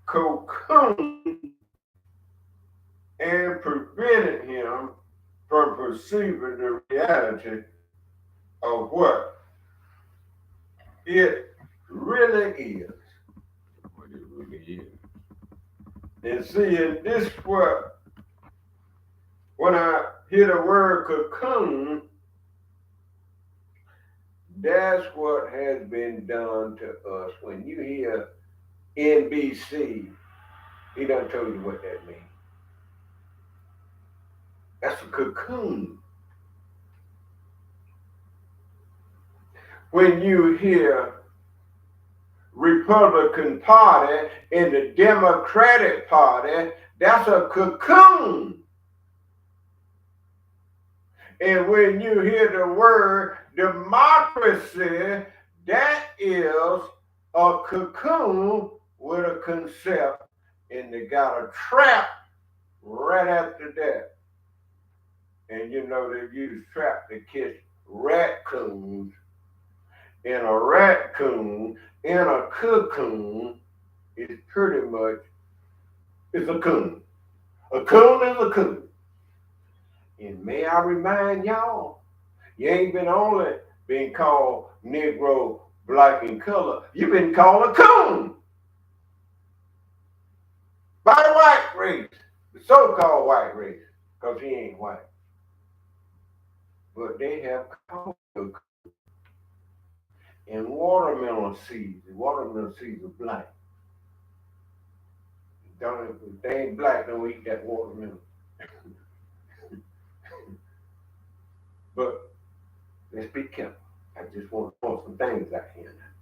cocooned and prevented him from perceiving the reality of what it really is. What it really is. And see, in this what, when I hear the word cocoon, that's what has been done to us. When you hear NBC, he done told you what that means. That's a cocoon. When you hear Republican Party and the Democratic Party, that's a cocoon. And when you hear the word democracy, that is a cocoon with a concept, and they got a trap right after that. And you know they use trap to catch raccoons and a raccoon in a cocoon is pretty much is a coon. A coon is a coon. And may I remind y'all, you ain't been only been called Negro, black, and color. You've been called a coon by the white race, the so-called white race, because he ain't white. But they have called him. And watermelon seeds. The watermelon seeds are black. Don't, if they ain't black, don't eat that watermelon. But let's be careful. I just want to point some things out here now.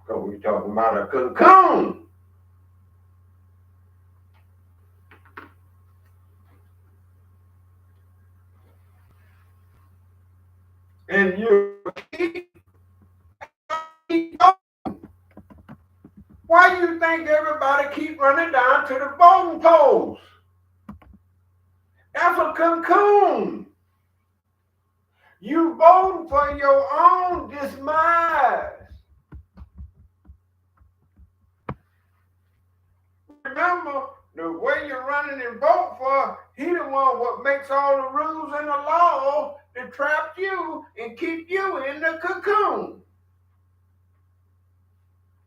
Because we're talking about a cocoon. And you keep going. Why do you think everybody keep running down to the voting polls? That's a cocoon. You voting for your own demise. Remember, the way you're running and vote for, he the one what makes all the rules and the law to trap you and keep you in the cocoon.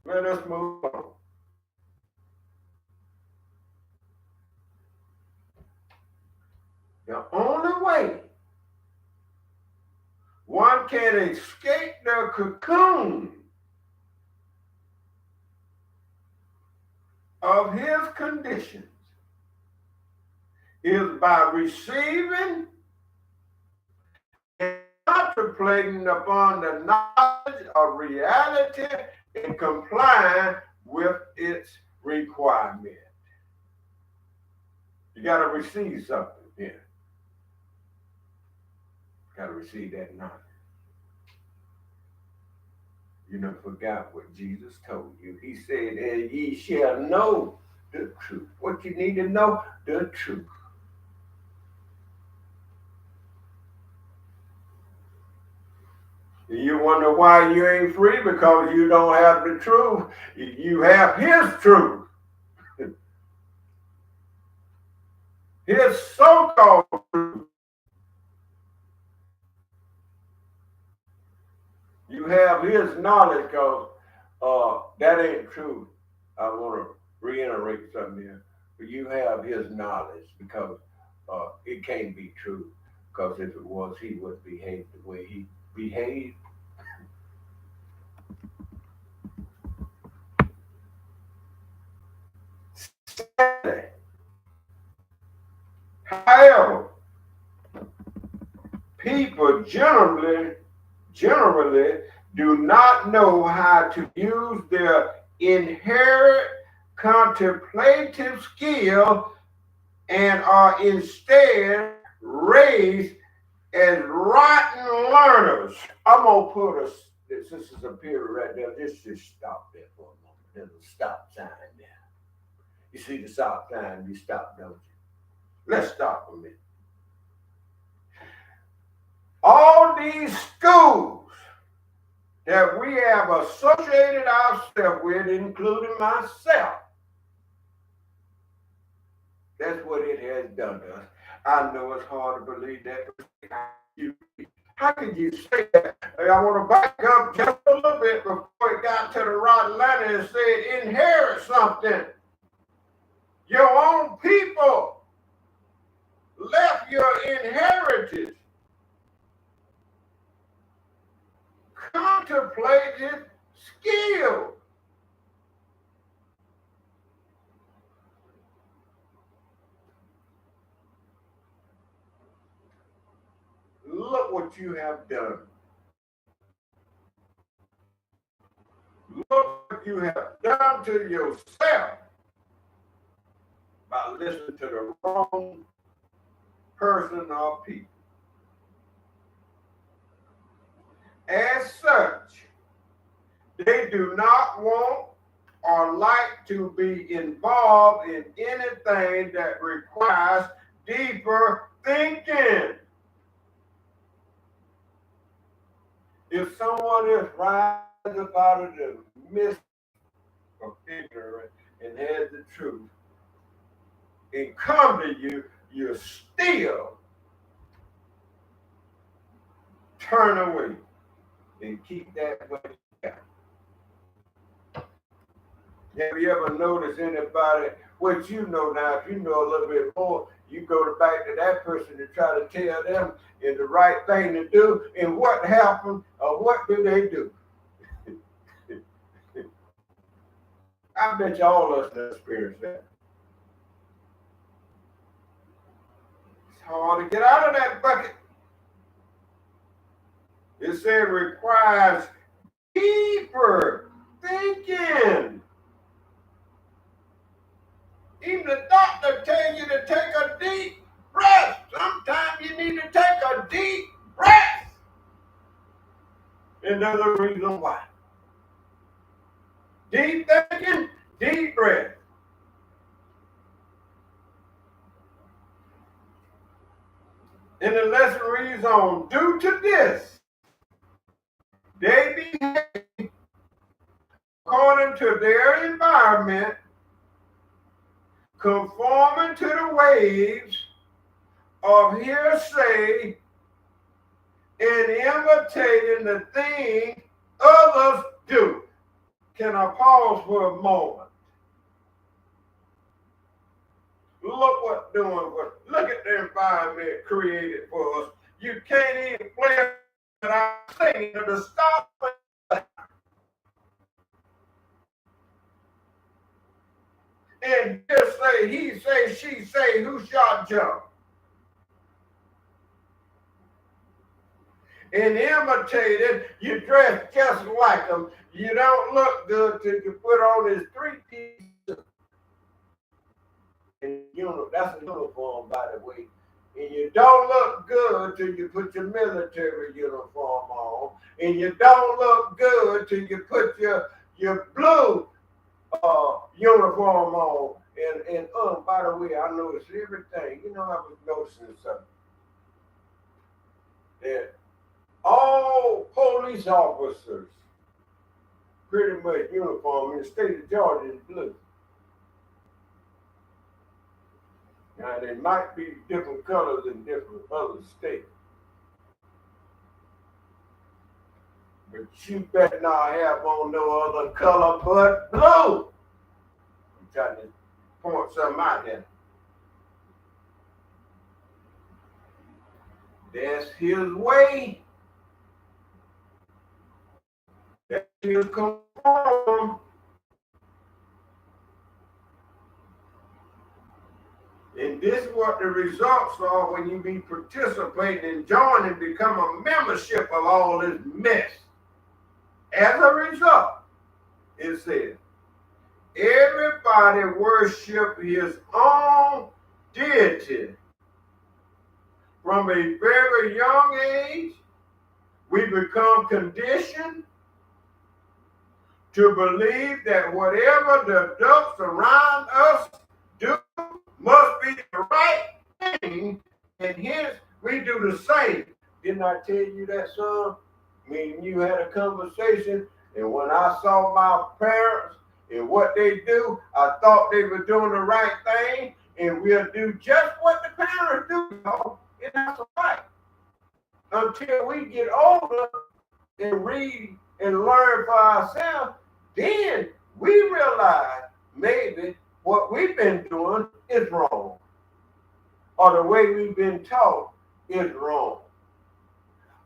Let us move on. The only way one can escape the cocoon of his conditions is by receiving and contemplating upon the knowledge of reality and complying with its requirement. You got to receive something here. Got to receive that knowledge. You never forgot what Jesus told you. He said, and ye shall know the truth. What you need to know? The truth. You wonder why you ain't free? Because you don't have the truth. You have his truth. His so-called truth. You have his knowledge because that ain't true. I want to reiterate something here. But you have his knowledge because it can't be true. Because if it was, he would behave the way he behaved. However, people generally do not know how to use their inherent contemplative skill and are instead raised as rotten learners. I'm gonna put this is a period right there. Just stop there for a moment. There's a stop sign there. You see the stop sign, you stop, don't you? Let's stop a minute. All these schools that we have associated ourselves with, including myself, that's what it has done to us. I know it's hard to believe that. How could you say that? I want to back up just a little bit before it got to the rotten ladder and said, inherit something. Your own people left your inheritance. Contemplated skill. Look what you have done. Look what you have done to yourself by listening to the wrong person or people. As such, they do not want or like to be involved in anything that requires deeper thinking. If someone is rising up out of the mist of ignorance and has the truth and come to you, you still turn away and keep that way down. Have you ever noticed anybody, what you know now, if you know a little bit more, you go back to that person to try to tell them is the right thing to do, and what happened or what do they do? I bet you all of us have experienced that. It's hard to get out of that bucket. It said requires deeper thinking. Even the doctor tells you to take a deep breath. Sometimes you need to take a deep breath. And there's a reason why. Deep thinking, deep breath. And the lesson reads on, due to this, they behave according to their environment, conforming to the waves of hearsay and imitating the thing others do. Can I pause for a moment? Look what's doing. Look at the environment created for us. You can't even play without singing to the stop. And just say, he say, she say, who shall jump? And imitated, you dress just like them. You don't look good till you put on this three-piece. And that's a uniform, by the way. And you don't look good till you put your military uniform on. And you don't look good till you put your blue uniform on. And by the way, I noticed everything. I was noticing something. That all police officers, pretty much uniform in the state of Georgia is blue. Now, they might be different colors in different other states. But you better not have on no other color but blue. I'm trying to point something out here. That's his way. That's his conform. And this is what the results are when you be participating and joining, become a membership of all this mess. As a result, it says, everybody worship his own deity. From a very young age, we become conditioned to believe that whatever the adults around us do must be the right thing, and hence we do the same. Didn't I tell you that, son? Me and you had a conversation, and when I saw my parents and what they do, I thought they were doing the right thing, and we'll do just what the parents do, y'all. And that's right. Until we get older and read and learn for ourselves, then we realize maybe what we've been doing is wrong, or the way we've been taught is wrong,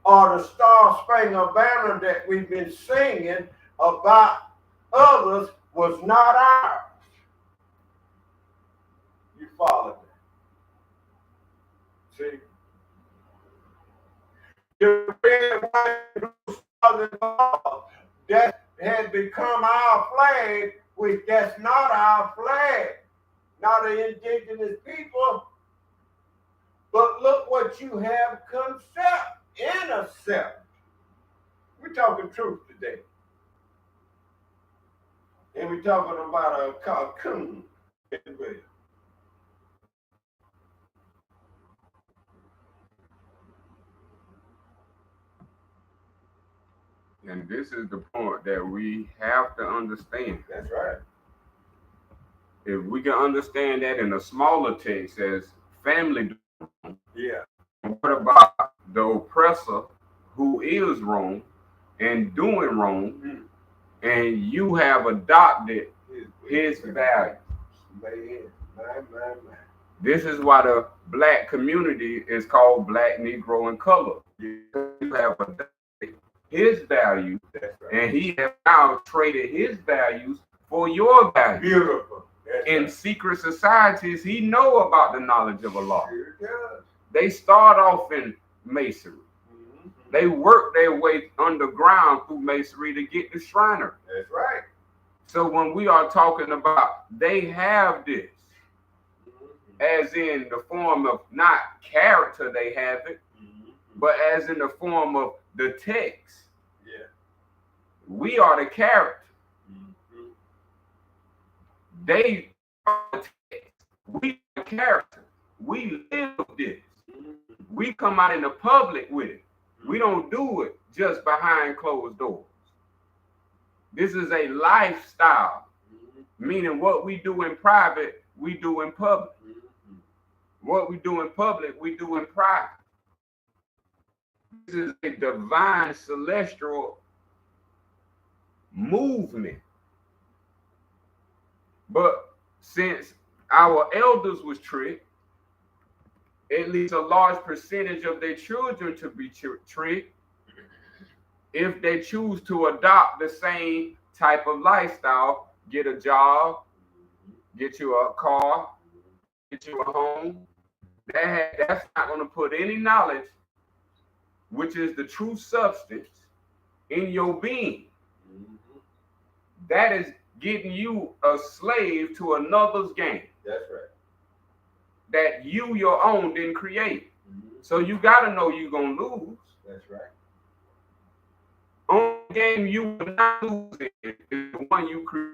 or the Star Spangled Banner that we've been singing about others was not ours. You follow me? See? The red, white, that has become our flag, which that's not our flag, not the indigenous people. But look what you have concept and accept. We're talking truth today. And we're talking about a cocoon as well. And this is the point that we have to understand. That's right. If we can understand that in a smaller text as family, Yeah. what about the oppressor who is wrong and doing wrong, and you have adopted his value? Man. This is why the black community is called Black, Negro, and Color. You have adopted his value, and he has now traded his values for your values. Beautiful. In secret societies, he know about the knowledge of Allah. Sure does. They start off in masonry. They work their way underground through masonry to get the Shriner. That's right. So when we are talking about they have this, as in the form of not character, they have it, but as in the form of the text. Yeah. We are the character. They are the text. We are the character. We live this. We come out in the public with it. We don't do it just behind closed doors. This is a lifestyle, meaning what we do in private, we do in public. What we do in public, we do in private. This is a divine celestial movement. But since our elders was tricked, at least a large percentage of their children to be tricked, if they choose to adopt the same type of lifestyle, get a job, get you a car, get you a home, that's not going to put any knowledge, which is the true substance, in your being. That is getting you a slave to another's game. That's right. That you, your own, didn't create. So you got to know you're going to lose. That's right. Only game you will not lose in is the one you create.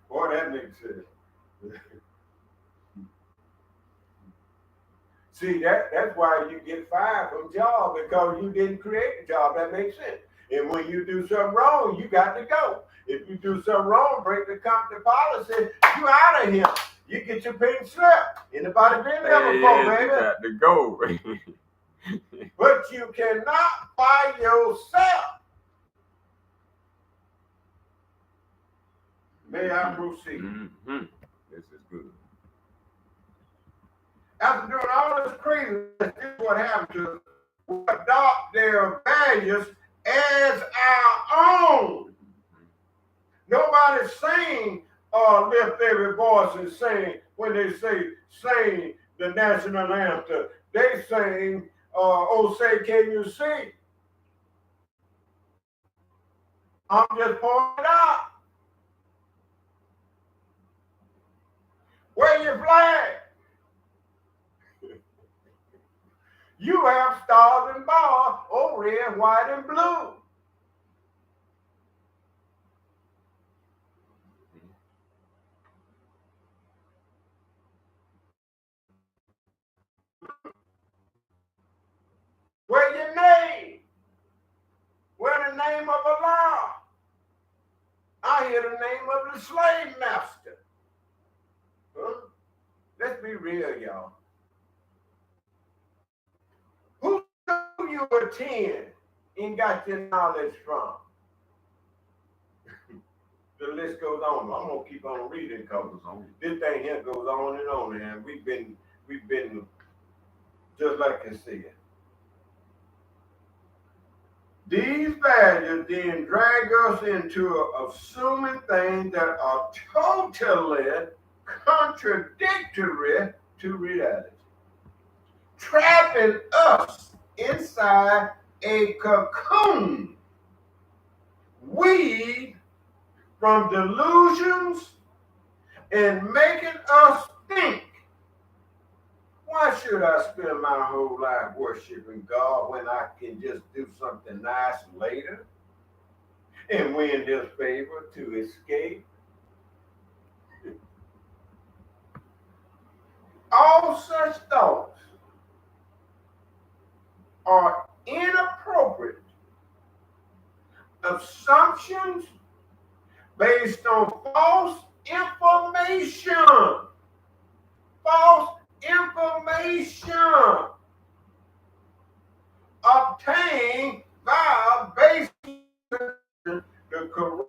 Boy, that makes sense. See, that's why you get fired from job, because you didn't create the job. That makes sense. And when you do something wrong, you got to go. If you do something wrong, break the company policy, you out of here. You get your pink slip. Anybody been there before, baby? You got to go. But you cannot fire yourself. May I proceed? This is good. After doing all this craziness, this is what happened to us. We adopt their values as our own. Nobody's saying lift every voice and sing when they sing the national anthem. They sing, oh, say, can you see? I'm just pointing out. Where your flag? You have stars and bars, oh, red, white, and blue. Where your name? Where the name of Allah? I hear the name of the slave master. Huh? Let's be real, y'all. Who you attend and got your knowledge from? The list goes on. I'm gonna keep on reading because this thing here goes on, and we've been just like I said. These values then drag us into assuming things that are totally contradictory to reality, trapping us inside a cocoon, weaved from delusions and making us think, why should I spend my whole life worshiping God when I can just do something nice later and win this favor to escape? All all such thoughts are inappropriate assumptions based on false information obtained via basic the Quran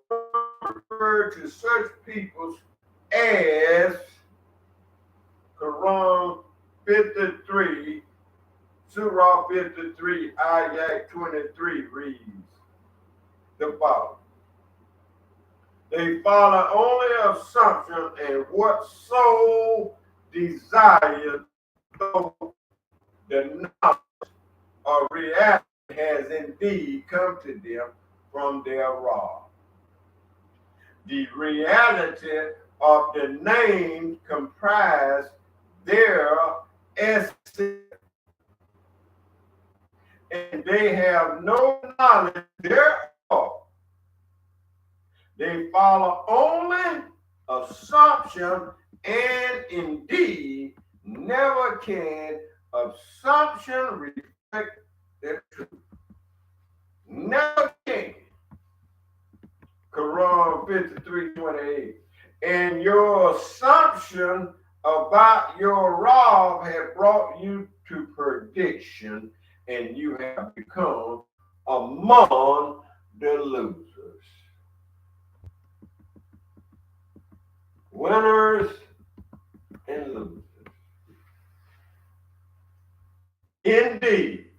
referred to such peoples as Quran 53, Surah 53, Ayat 23 reads the following. They follow only assumption and what soul desires, though the knowledge or reality has indeed come to them from their Raw. The reality of the names comprise their essence, and they have no knowledge thereof. They follow only assumption, and indeed never can assumption reflect the truth. Never can. Quran 53:28. And your assumption about your Rob had brought you to perdition, and you have become among the losers. Winners and losers. Indeed,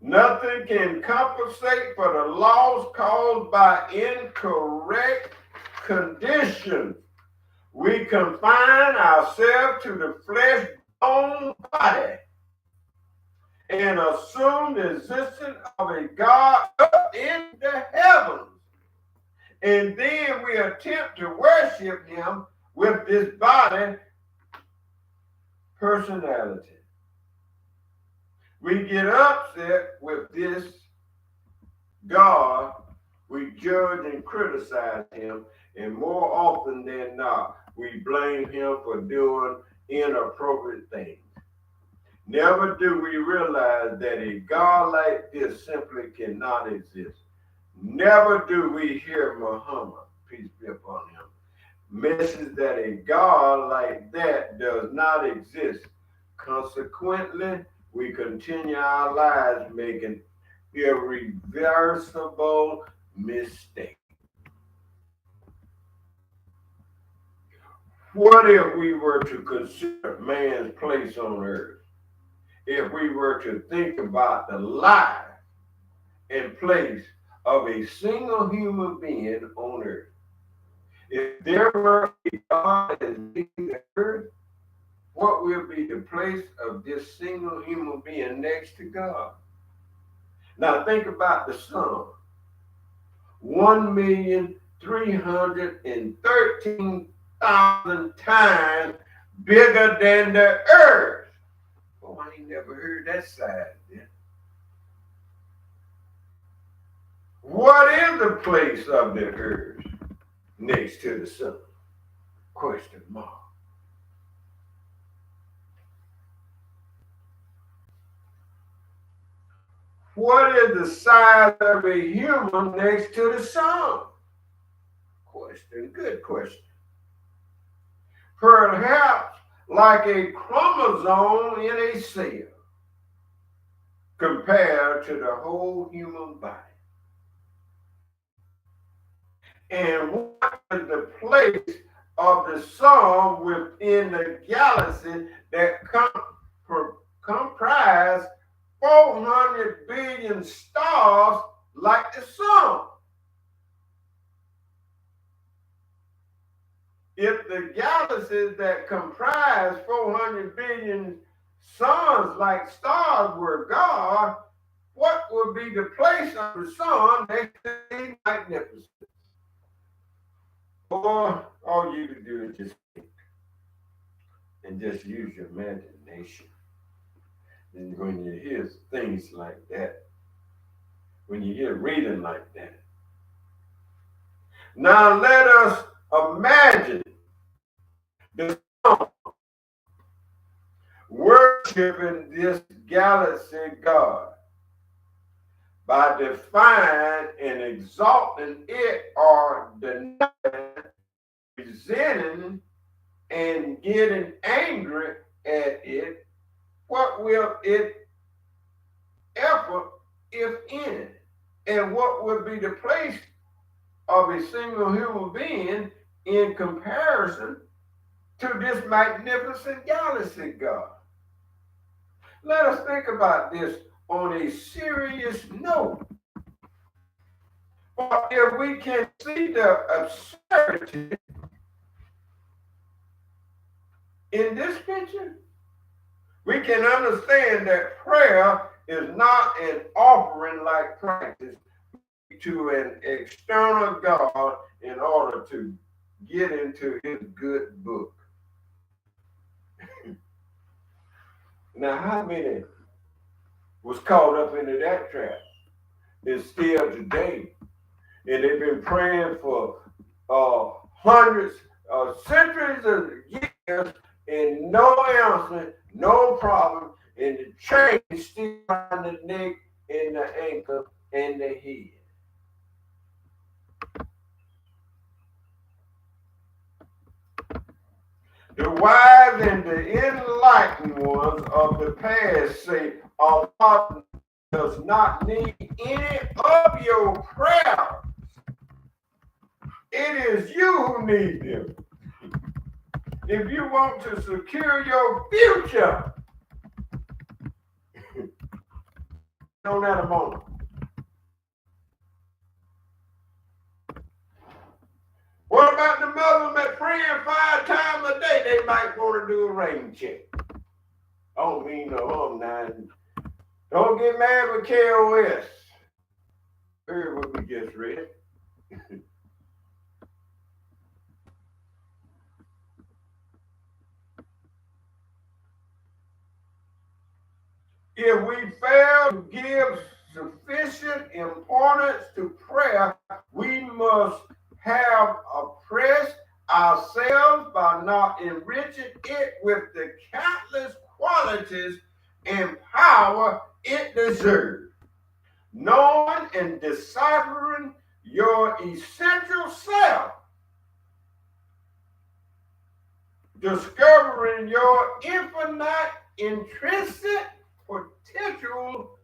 nothing can compensate for the loss caused by incorrect conditions. We confine ourselves to the flesh-bone body and assume the existence of a God up in the heavens. And then we attempt to worship him with this body personality. We get upset with this God, we judge and criticize him, and more often than not, we blame him for doing inappropriate things. Never do we realize that a God like this simply cannot exist. Never do we hear Muhammad, peace be upon him, mentions that a God like that does not exist. Consequently, we continue our lives making irreversible mistakes. What if we were to consider man's place on earth? If we were to think about the life and place of a single human being on earth? If there were a God as big as the earth, what will be the place of this single human being next to God? Now think about the sun. 1,313,000 times bigger than the earth. Oh, I ain't never heard that side yet. What is the place of the earth next to the sun? Question mark. What is the size of a human next to the sun? Question, good question. Perhaps like a chromosome in a cell compared to the whole human body. And what is the place of the sun within the galaxy that comprise 400 billion stars like the sun? If the galaxies that comprise 400 billion suns like stars were God, what would be the place of the sun next to the magnificence? Or all you can do is just think and just use your imagination. And when you hear things like that, when you hear reading like that, now let us imagine the sun worshiping this galaxy God by defying and exalting it or denying, resenting, and getting angry at it, what will it effort, if any? And what would be the place of a single human being in comparison to this magnificent galaxy God? Let us think about this on a serious note. But if we can see the absurdity in this picture, we can understand that prayer is not an offering like practice to an external God in order to get into his good book. Now, how many was caught up into that trap? It's still today. And they've been praying for hundreds of centuries of years and no answer, no problem, and the chain still around the neck and the ankle and the head. The wise and the enlightened ones of the past say Allah does not need any of your prayers. It is you who need them. If you want to secure your future, on that a moment. What about the Muslims that praying 5 times a day? They might want to do a rain check. I don't mean no harm now. Don't get mad with K.O.S. Heard what we just read. If we fail to give sufficient importance to prayer, we must have oppressed ourselves by not enriching it with the countless qualities and power it deserves. Knowing and deciphering your essential self, discovering your infinite intrinsic potential,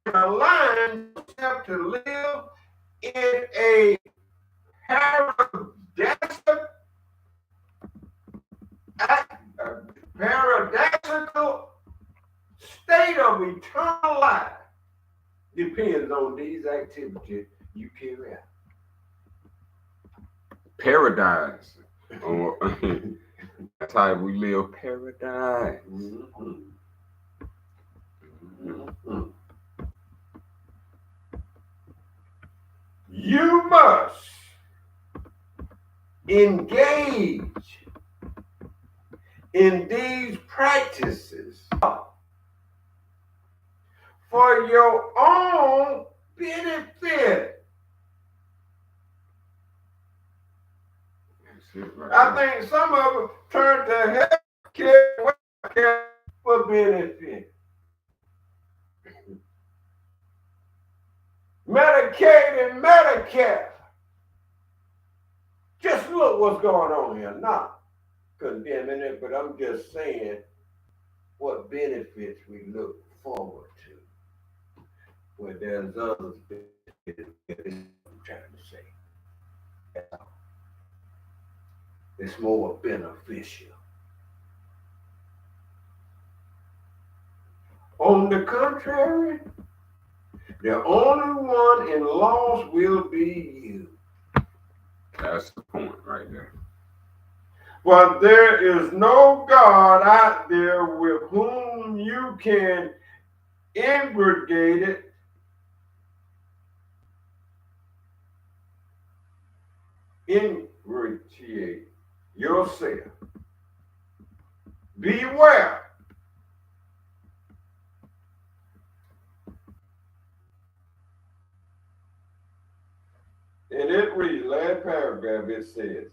and allowing yourself to live in a paradoxical state of eternal life depends on these activities you carry out. Paradise. That's how we live paradise. Mm-hmm. Mm-hmm. You must engage in these practices for your own benefit. Right. I think some of them turn to healthcare for benefit. Medicaid and Medicare. Just look what's going on here. Not condemning it, but I'm just saying what benefits we look forward to. Where there's others benefits, I'm trying to say. It's more beneficial. On the contrary, the only one in loss will be you. That's the point right there. But there is no God out there with whom you can ingratiate yourself. Beware. And it reads, last paragraph, it says,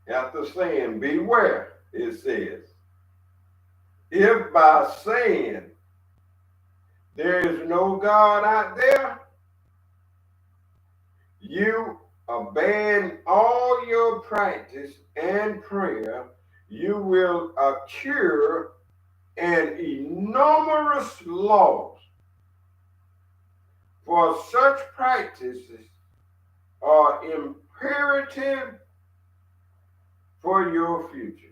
after saying beware, it says, If by saying there is no God out there, you abandon all your practice and prayer, you will accrue an enormous loss. For such practices are imperative for your future,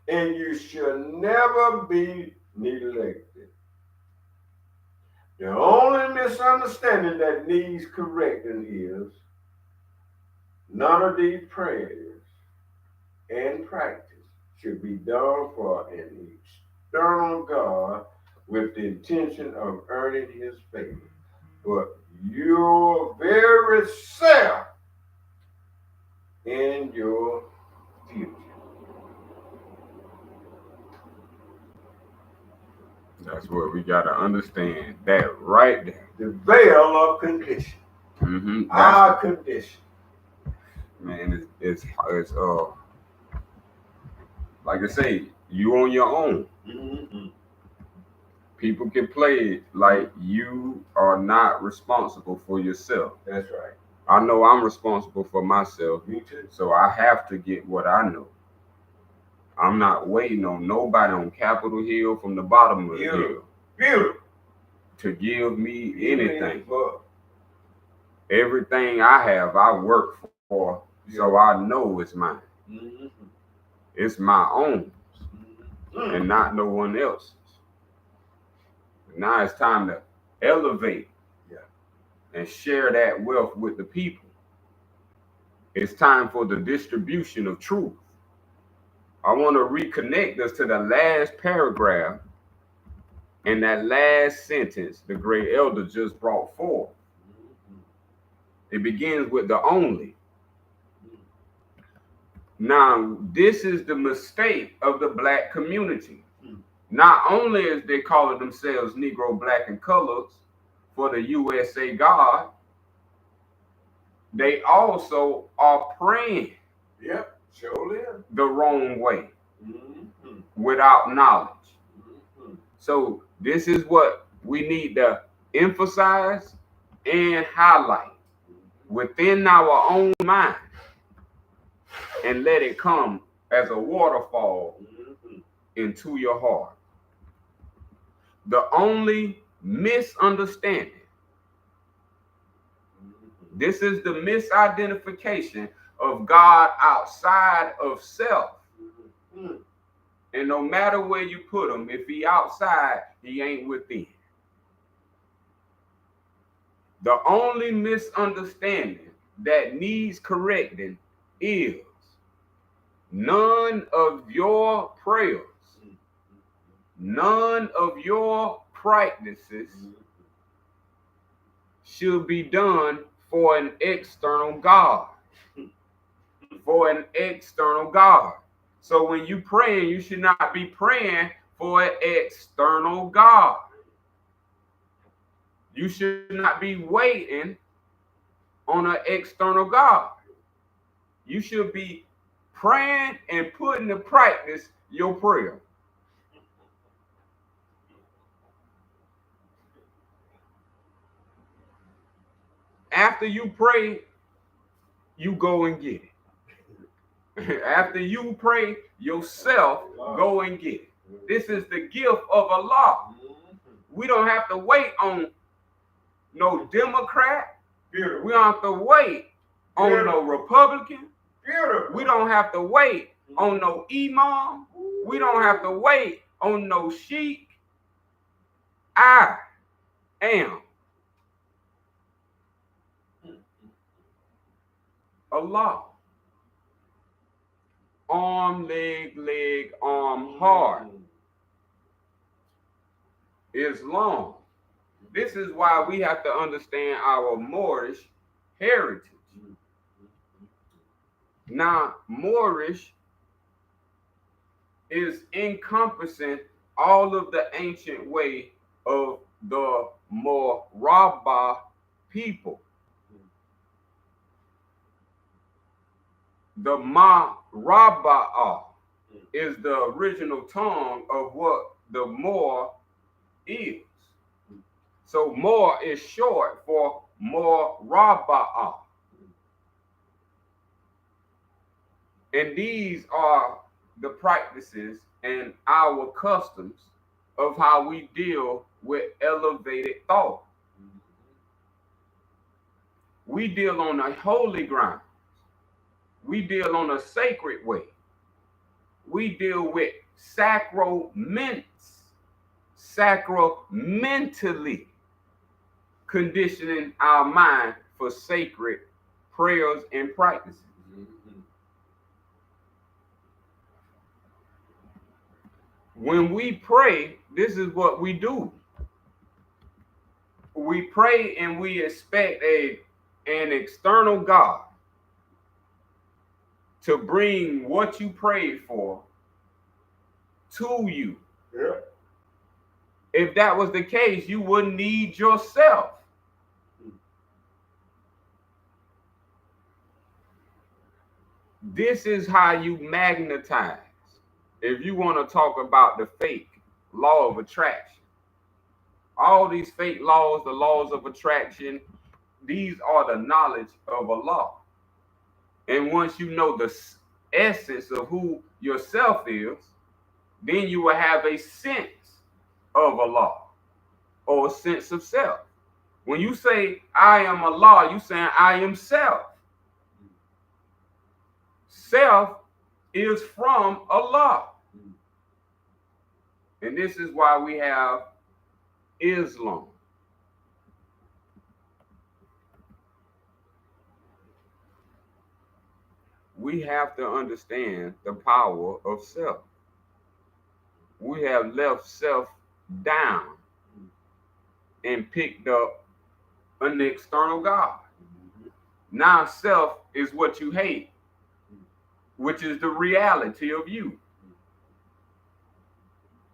and you shall never be neglected. The only misunderstanding that needs correcting is none of these prayers and practice should be done for an external God with the intention of earning his favor, but your very self in your future. That's what we gotta understand. That right there. The veil of condition. Our condition. Man, it's like I say, you on your own. Mm-hmm. People can play it like you are not responsible for yourself. That's right. I know I'm responsible for myself. Me too. So I have to get what I know. I'm not waiting on nobody on Capitol Hill from the bottom of the hill to give me anything. Everything I have, I work for, so I know it's mine. Mm-hmm. It's my own, Mm-hmm. and not no one else's. Now it's time to elevate and share that wealth with the people. It's time for the distribution of truth. I want to reconnect us to the last paragraph and that last sentence the great elder just brought forth. It begins with the only. Now, this is the mistake of the black community. Not only is they calling themselves Negro, Black, and Colors for the USA God, they also are praying the wrong way without knowledge. So this is what we need to emphasize and highlight within our own mind and let it come as a waterfall into your heart. The only misunderstanding, this is the misidentification of God outside of self. And no matter where you put him, if he outside, he ain't within. The only misunderstanding that needs correcting is none of your prayers, none of your practices should be done for an external God. For an external God. So when you praying, you should not be praying for an external God. You should not be waiting on an external God. You should be praying and putting to practice your prayer. After you pray, you go and get it. After you pray yourself, go and get it. This is the gift of Allah. We don't have to wait on no Democrat. We don't have to wait on no Republican. We don't have to wait on no imam. We don't have to wait on no sheik. I am Allah. Arm, leg, arm, heart. Islam. This is why we have to understand our Moorish heritage. Now, Moorish is encompassing all of the ancient way of the Morabba people. The Marabba'a is the original tongue of what the more is. So more is short for more raba'ah. And these are the practices and our customs of how we deal with elevated thought. We deal on a holy ground. We deal on a sacred way. We deal with sacramentally conditioning our mind for sacred prayers and practices. When we pray, this is what we do. We pray and we expect an external God to bring what you prayed for to you. Yeah. If that was the case, you wouldn't need yourself. This is how you magnetize. If you want to talk about the fake law of attraction, all these fake laws, the laws of attraction, these are the knowledge of Allah. And once you know the essence of who yourself is, then you will have a sense of Allah or a sense of self. When you say, I am Allah, you saying, I am self. Self is from Allah. And this is why we have Islam. We have to understand the power of self. We have left self down and picked up an external God. Now self is what you hate, which is the reality of you.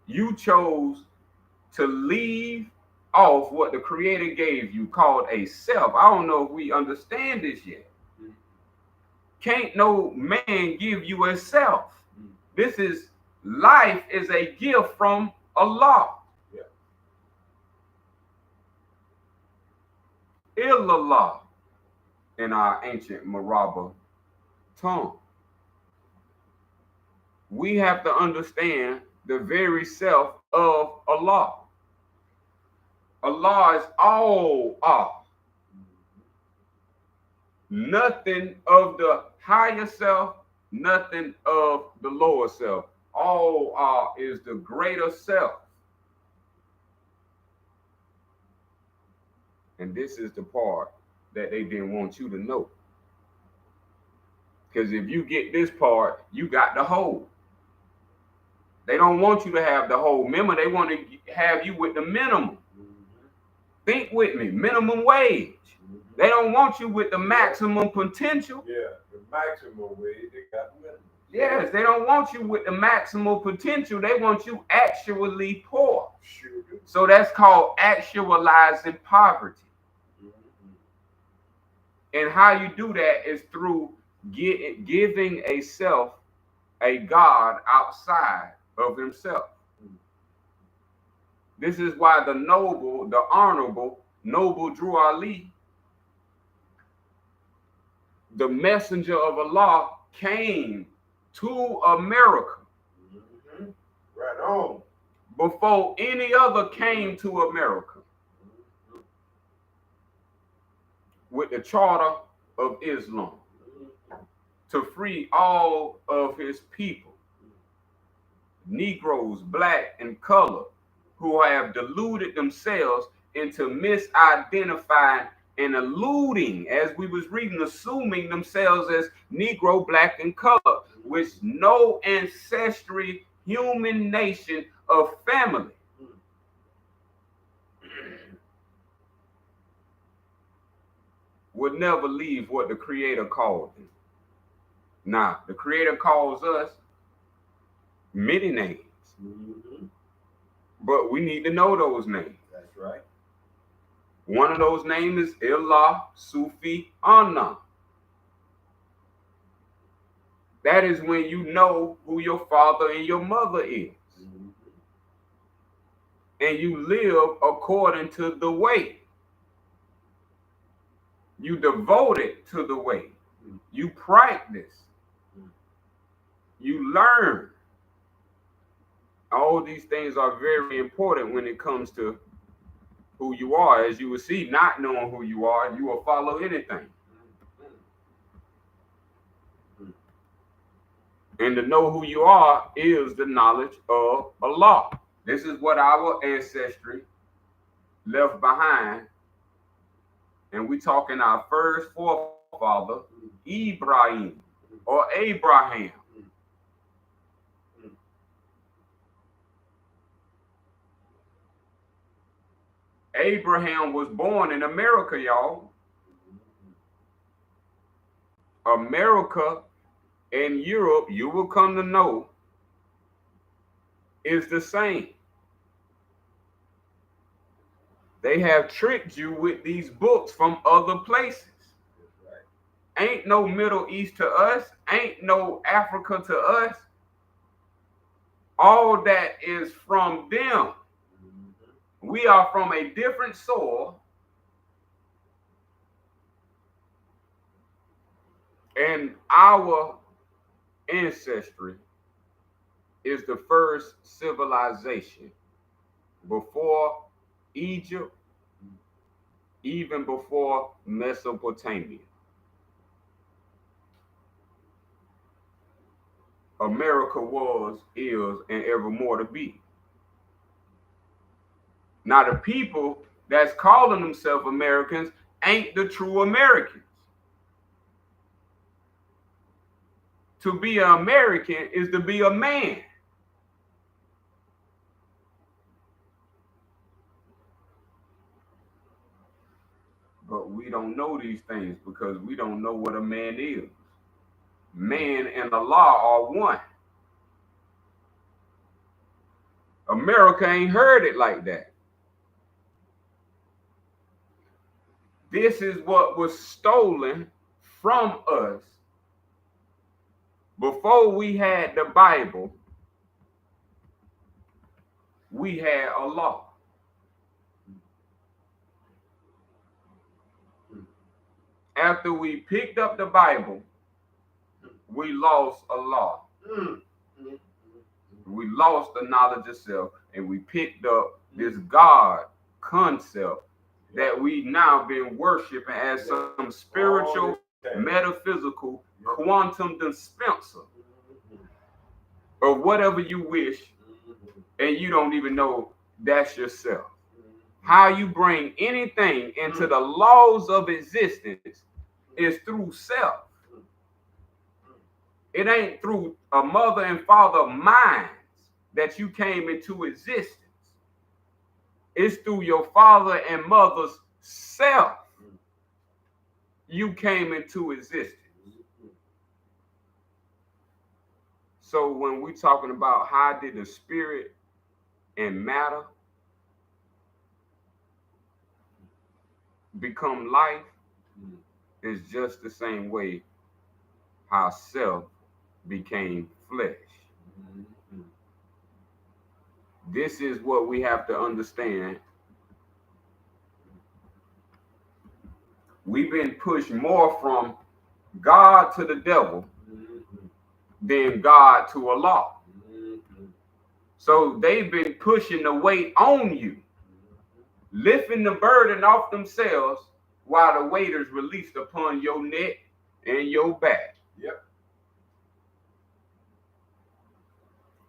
You chose to leave off what the Creator gave you called a self. I don't know if we understand this yet. Can't no man give you a self. This is life is a gift from Allah. Illallah in our ancient Maraba tongue. We have to understand the very self of Allah. Allah is all Allah. Nothing of the higher self, nothing of the lower self. All Allah is the greater self. And this is the part that they didn't want you to know. Because if you get this part, you got the whole. They don't want you to have the whole. Remember, they want to have you with the minimum. Think with me, minimum wage. They don't want you with the maximum potential. Yeah, the maximum wage, they got minimum. Yes, they don't want you with the maximum potential. They want you actually poor. So that's called actualizing poverty. And how you do that is through giving a self a God outside of himself. This is why the noble, the honorable, noble Drew Ali, the messenger of Allah, came to America. Right on. Before any other came to America with the charter of Islam to free all of his people, Negroes, black and color, who have deluded themselves into misidentifying and eluding, as we was reading, assuming themselves as Negro, black and color, which no ancestry human nation of family would never leave what the Creator called them. Now, the Creator calls us many names, but we need to know those names. That's right. One of those names is Al-Sufian. That is when you know who your father and your mother is. And you live according to the way. You devoted to the way. You practice. You learn. All these things are very important when it comes to who you are. As you will see, not knowing who you are, you will follow anything. And to know who you are is the knowledge of Allah. This is what our ancestry left behind. And we talking our first forefather, Ibrahim or Abraham. Abraham was born in America, y'all. America and Europe, you will come to know, is the same. They have tricked you with these books from other places. Ain't no Middle East to us, ain't no Africa to us. All that is from them. We are from a different soil. And our ancestry is the first civilization before Egypt, even before Mesopotamia. America was, is, and evermore to be. Now, the people that's calling themselves Americans ain't the true Americans. To be an American is to be a man. But we don't know these things because we don't know what a man is. Man and Allah are one. America ain't heard it like that. This is what was stolen from us before we had the Bible. We had Allah. After we picked up the Bible, we lost Allah. We lost the knowledge of self, and we picked up this God concept that we now been worshiping as some spiritual, metaphysical, quantum dispenser or whatever you wish, and you don't even know that's yourself. How you bring anything into the laws of existence is through self. It ain't through a mother and father minds that you came into existence. It's through your father and mother's self you came into existence. So when we're talking about how did the spirit and matter become life, it's just the same way how self became flesh. This is what we have to understand. We've been pushed more from God to the devil than God to Allah. So they've been pushing the weight on you, lifting the burden off themselves while the weight is released upon your neck and your back. Yep.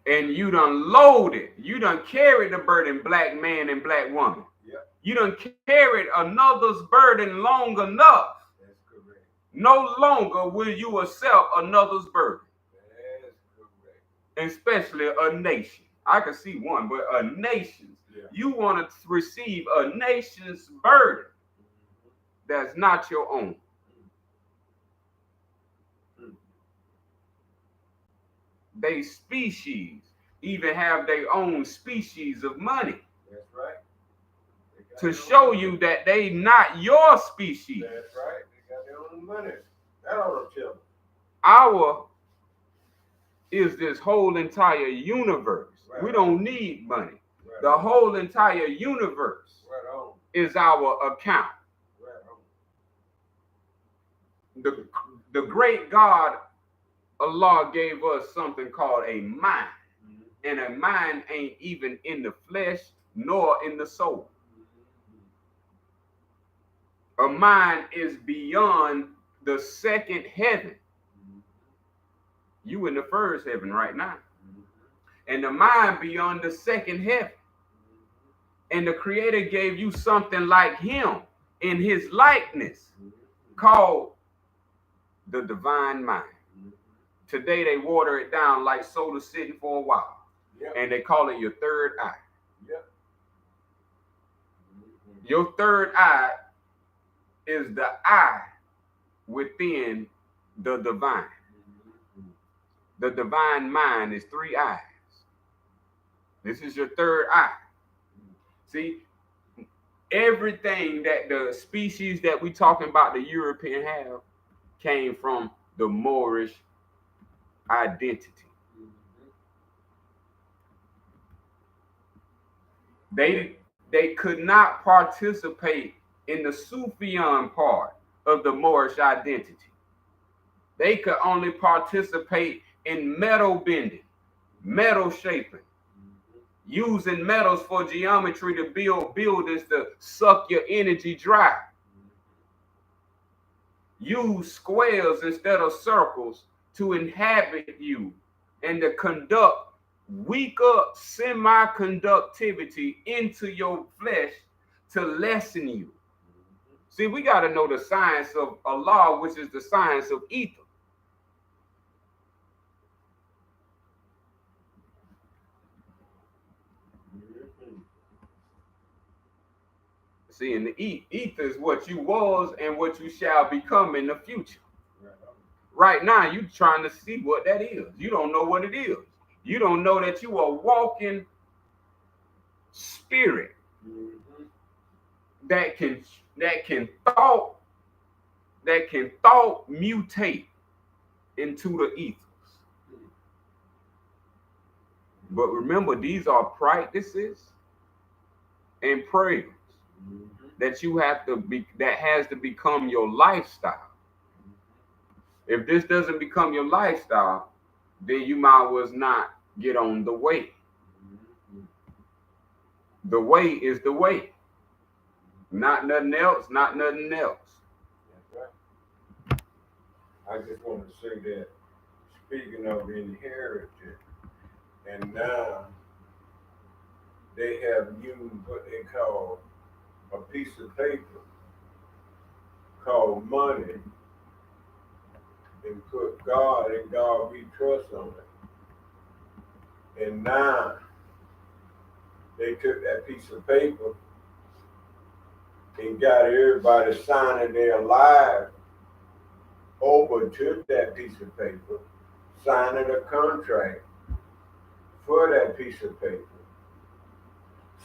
And you done loaded, you done carried the burden, black man and black woman. Yep. You done carried another's burden long enough. That's correct. No longer will you accept another's burden. That's correct. Especially a nation. I can see one, but a nation. Yeah. You want to receive a nation's burden that's not your own. They species even have their own species of money. That's right. To show you that they not your species. That's right. They got their own money. That ought to tell them. Our is this whole entire universe. Right. We don't need money. Right. The whole entire universe is our account. The great God, Allah, gave us something called a mind. And a mind ain't even in the flesh nor in the soul. A mind is beyond the second heaven. You in the first heaven right now. And the mind beyond the second heaven. And the Creator gave you something like him in his likeness called the divine mind. Today they water it down like soda sitting for a while. Yep. And they call it your third eye. Yep. Your third eye is the eye within the divine. The divine mind is 3 eyes. This is your third eye. See, everything that the species that we talking about, the European have, came from the Moorish identity. They could not participate in the Sufian part of the Moorish identity. They could only participate in metal bending, metal shaping, using metals for geometry to build buildings to suck your energy dry. Use squares instead of circles to inhabit you and to conduct weaker semiconductivity into your flesh to lessen you. See, we got to know the science of Allah, which is the science of ether. See, and the ether is what you was and what you shall become in the future. Right now, you trying to see what that is. You don't know what it is. You don't know that you are walking spirit that can thought mutate into the ethers. But remember, these are practices and prayers that you have to be, that has to become your lifestyle. If this doesn't become your lifestyle, then you might as well not get on the way. The way is the way. Not nothing else, not nothing else. That's right. I just want to say that, speaking of inheritance, and now they have used what they call a piece of paper called money and put God and God we trust on it. And now they took that piece of paper and got everybody signing their lives over to that piece of paper, signing a contract for that piece of paper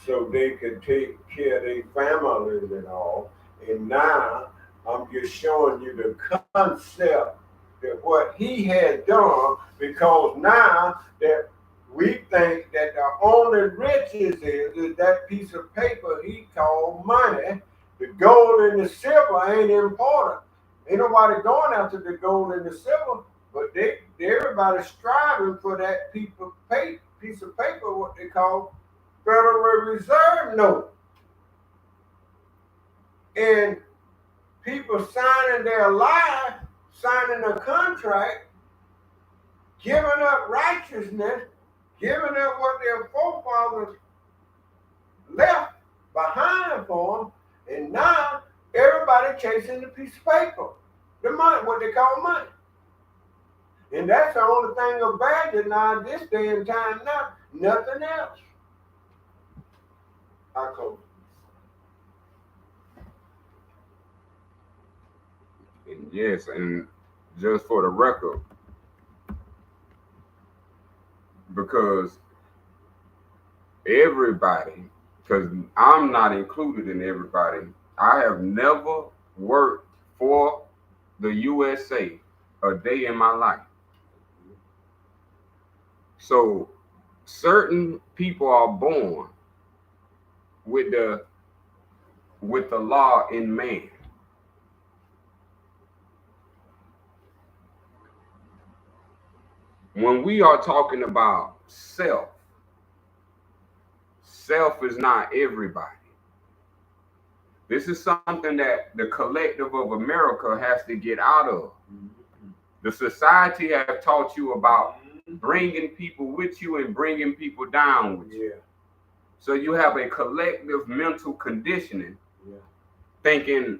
so they could take care of their families and all. And now I'm just showing you the concept that what he had done, because now that we think that the only riches is that piece of paper he called money. The gold and the silver ain't important. Ain't nobody going after the gold and the silver, but everybody's striving for that piece of paper, what they call Federal Reserve note. And people signing their life, signing a contract, giving up righteousness, giving up what their forefathers left behind for them, and now everybody chasing the piece of paper, the money, what they call money. And that's the only thing about it now, this day and time now, nothing else. I close. Yes, and just for the record, because everybody, because I'm not included in everybody, I have never worked for the USA a day in my life. So certain people are born with the law in man. When we are talking about self is not everybody. This is something that the collective of America has to get out of. The society have taught you about bringing people with you and bringing people down with you. So you have a collective mental conditioning, thinking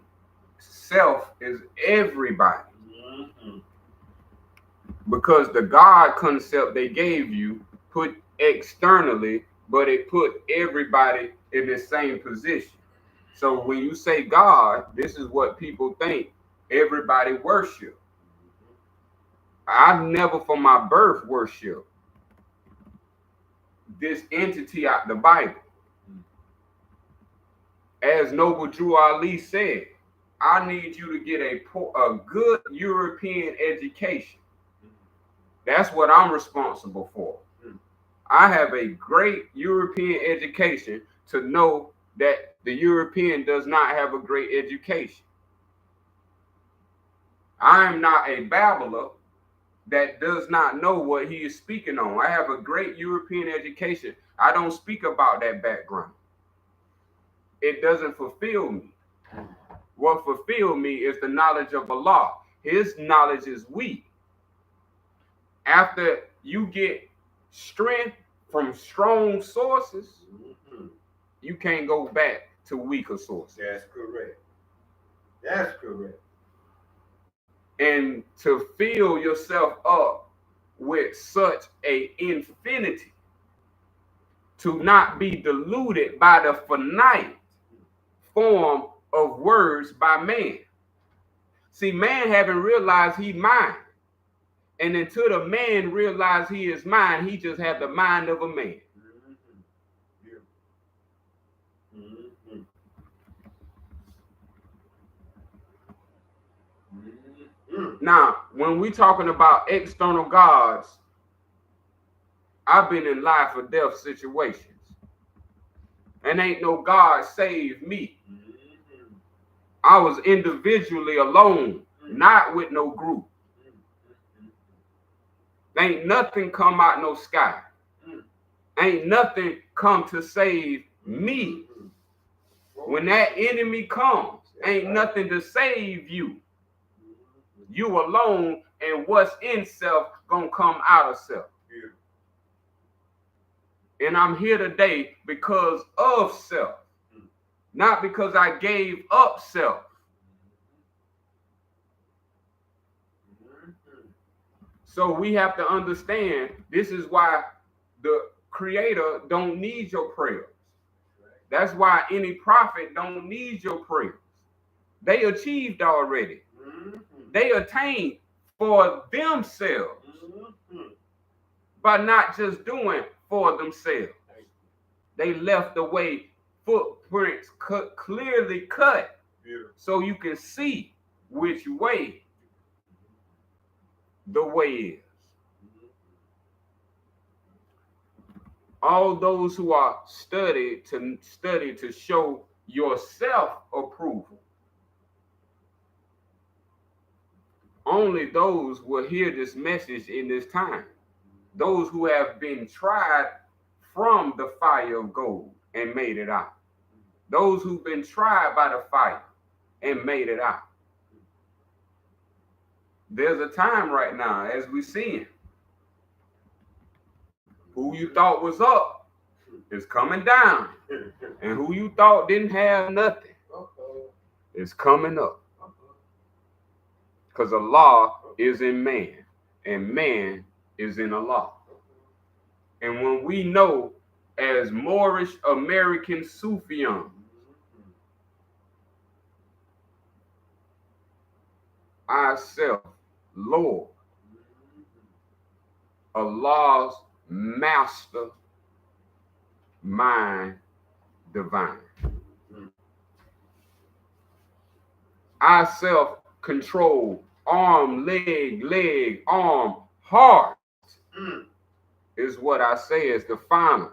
self is everybody. Because the God concept they gave you put externally, but it put everybody in the same position. So when you say God, this is what people think everybody worship. I never from my birth worship this entity out the Bible. As Noble Drew Ali said, I need you to get a good European education. That's what I'm responsible for. I have a great European education to know that the European does not have a great education. I am not a babbler that does not know what he is speaking on. I have a great European education. I don't speak about that background. It doesn't fulfill me. What fulfills me is the knowledge of Allah. His knowledge is weak. After you get strength from strong sources, you can't go back to weaker sources. That's correct. That's correct. And to fill yourself up with such a infinity, to not be deluded by the finite form of words by man. See, man haven't realized he mine. And until the man realize he is mine, he just have the mind of a man. Now, when we talking about external gods, I've been in life or death situations. And ain't no God saved me. I was individually alone, not with no group. Ain't nothing come out no sky. Ain't nothing come to save me. When that enemy comes, ain't nothing to save you. You alone, and what's in self gonna come out of self. And I'm here today because of self, not because I gave up self. So we have to understand this is why the Creator don't need your prayers. That's why any prophet don't need your prayers. They achieved already. They attained for themselves by not just doing for themselves. They left the way footprints clearly cut so you can see which way the way is. All those who are study to show yourself approval. Only those will hear this message in this time. Those who have been tried from the fire of gold and made it out. Those who've been tried by the fire and made it out. There's a time right now, as we see it, who you thought was up is coming down. And who you thought didn't have nothing is coming up. Because Allah is in man, and man is in Allah. And when we know as Moorish American Sufian, ourself, Lord, Allah's master mind divine. Ourself control arm, leg, arm, heart is what I say is the final.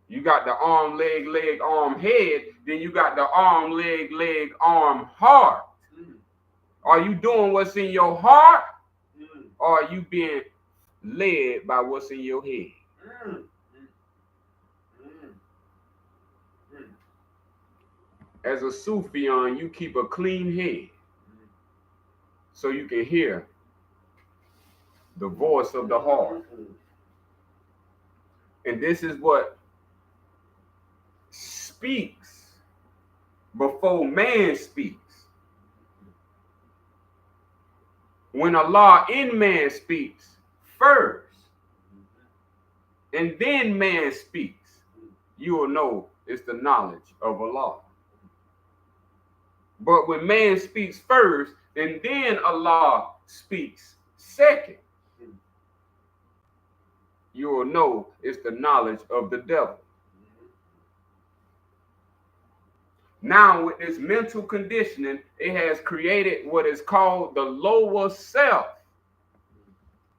You got the arm, leg, leg, arm, head. Then you got the arm, leg, leg, arm, heart. Are you doing what's in your heart? Or are you being led by what's in your head? As a Sufian, you keep a clean head so you can hear the voice of the heart. And this is what speaks before man speaks. When Allah in man speaks first, and then man speaks, you will know it's the knowledge of Allah. But when man speaks first, and then Allah speaks second, you will know it's the knowledge of the devil. Now, with this mental conditioning, it has created what is called the lower self.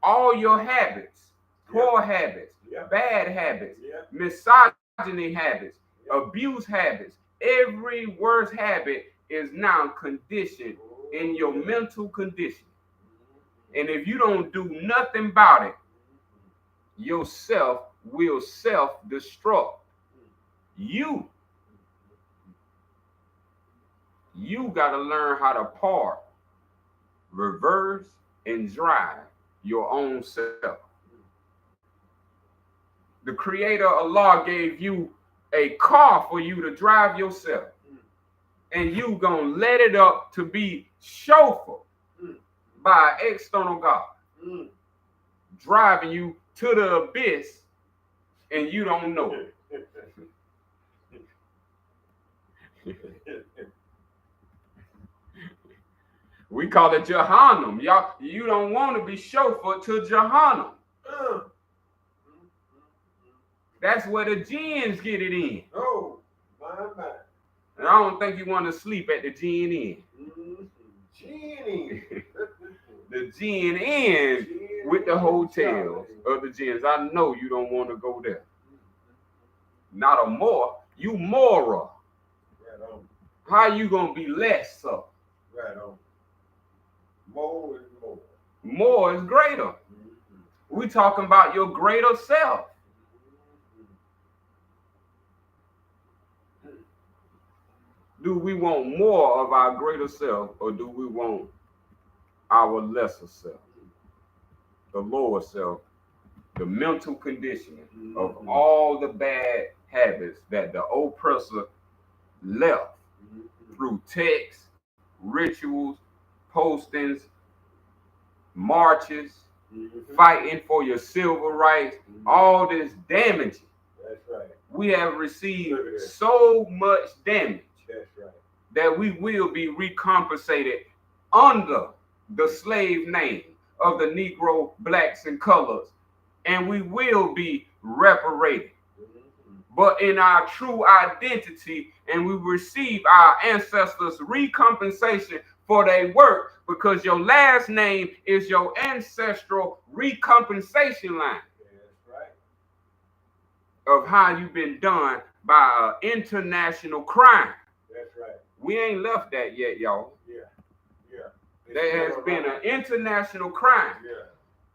All your habits, poor habits, bad habits, misogyny habits, abuse habits, every worst habit is now conditioned in your mental condition. And if you don't do nothing about it, yourself will self-destruct. You got to learn how to park, reverse, and drive your own self. The Creator Allah gave you a car for you to drive yourself. And you gonna let it up to be chauffeured by an external God, driving you to the abyss, and you don't know it. We call it Jahannam. Y'all, you don't want to be chauffeured to Jahannam. That's where the jinns get it in. Oh, my. And I don't think you want to sleep at the jinn inn. The jinn inn with the hotels of the jinns. I know you don't want to go there. Not a more. You morer. Right on. How you gonna be less so? Right on. More is more. More is greater. We talking about your greater self. Do we want more of our greater self, or do we want our lesser self? The lower self, the mental conditioning of all the bad habits that the oppressor left through texts, rituals, postings, marches, fighting for your civil rights, all this damaging. That's right. We have received so much damage. That's right. That we will be recompensated under the slave name of the Negro, blacks, and colors, and we will be reparated. But in our true identity, and we receive our ancestors' recompensation for their work, because your last name is your ancestral recompensation line. That's right. Of how you've been done by an international crime. That's right. We ain't left that yet, y'all. Yeah. There has been an international crime. Yeah.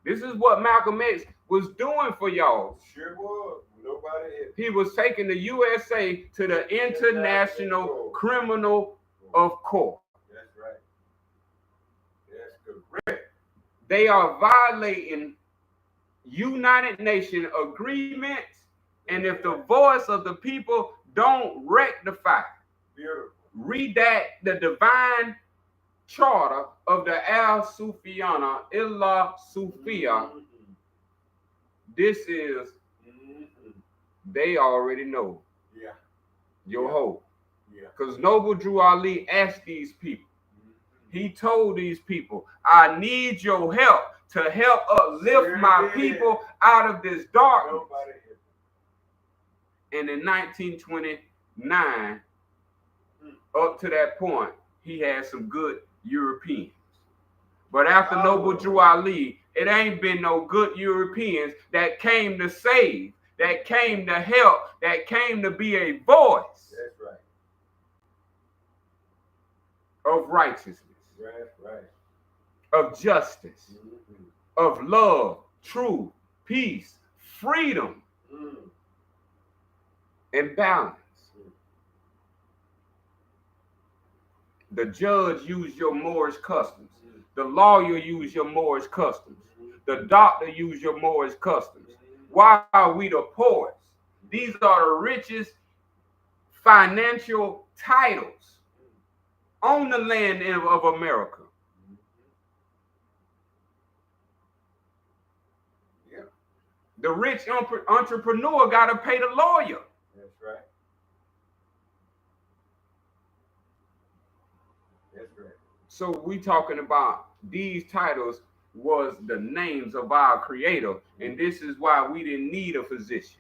This is what Malcolm X was doing for y'all. Sure was. Nobody else. He was taking the USA to the International Criminal of Court. That's right. That's correct. They are violating United Nations agreements, and if the voice of the people don't rectify, redact the divine charter of the Al-Sufian, Al-Sufian, this is, they already know your hope. Because Noble Drew Ali asked these people, he told these people, I need your help to help uplift my people out of this darkness. And in 1929, up to that point, he had some good Europeans. But after Noble Drew Ali It ain't been no good Europeans that came to save, that came to help, that came to be a voice. That's right. Of righteousness. That's right. Of justice. Mm-hmm. Of love, truth, peace, freedom, and balance. The judge used your Moorish customs. The lawyer used your Moorish customs. The doctor used your Moorish customs. Why are we the poorest? These are the richest financial titles on the land of America. Yeah. The rich entrepreneur got to pay the lawyer. That's right. That's right. So we talking about these titles was the names of our creator, and this is why we didn't need a physician,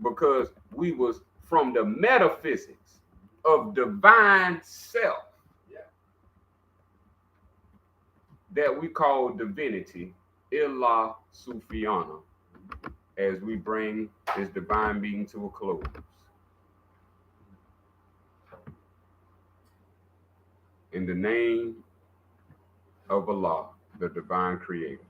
because we was from the metaphysics of divine self, yeah, that we call divinity, Al-Sufian, as we bring this divine being to a close. In the name of Allah, the divine creator.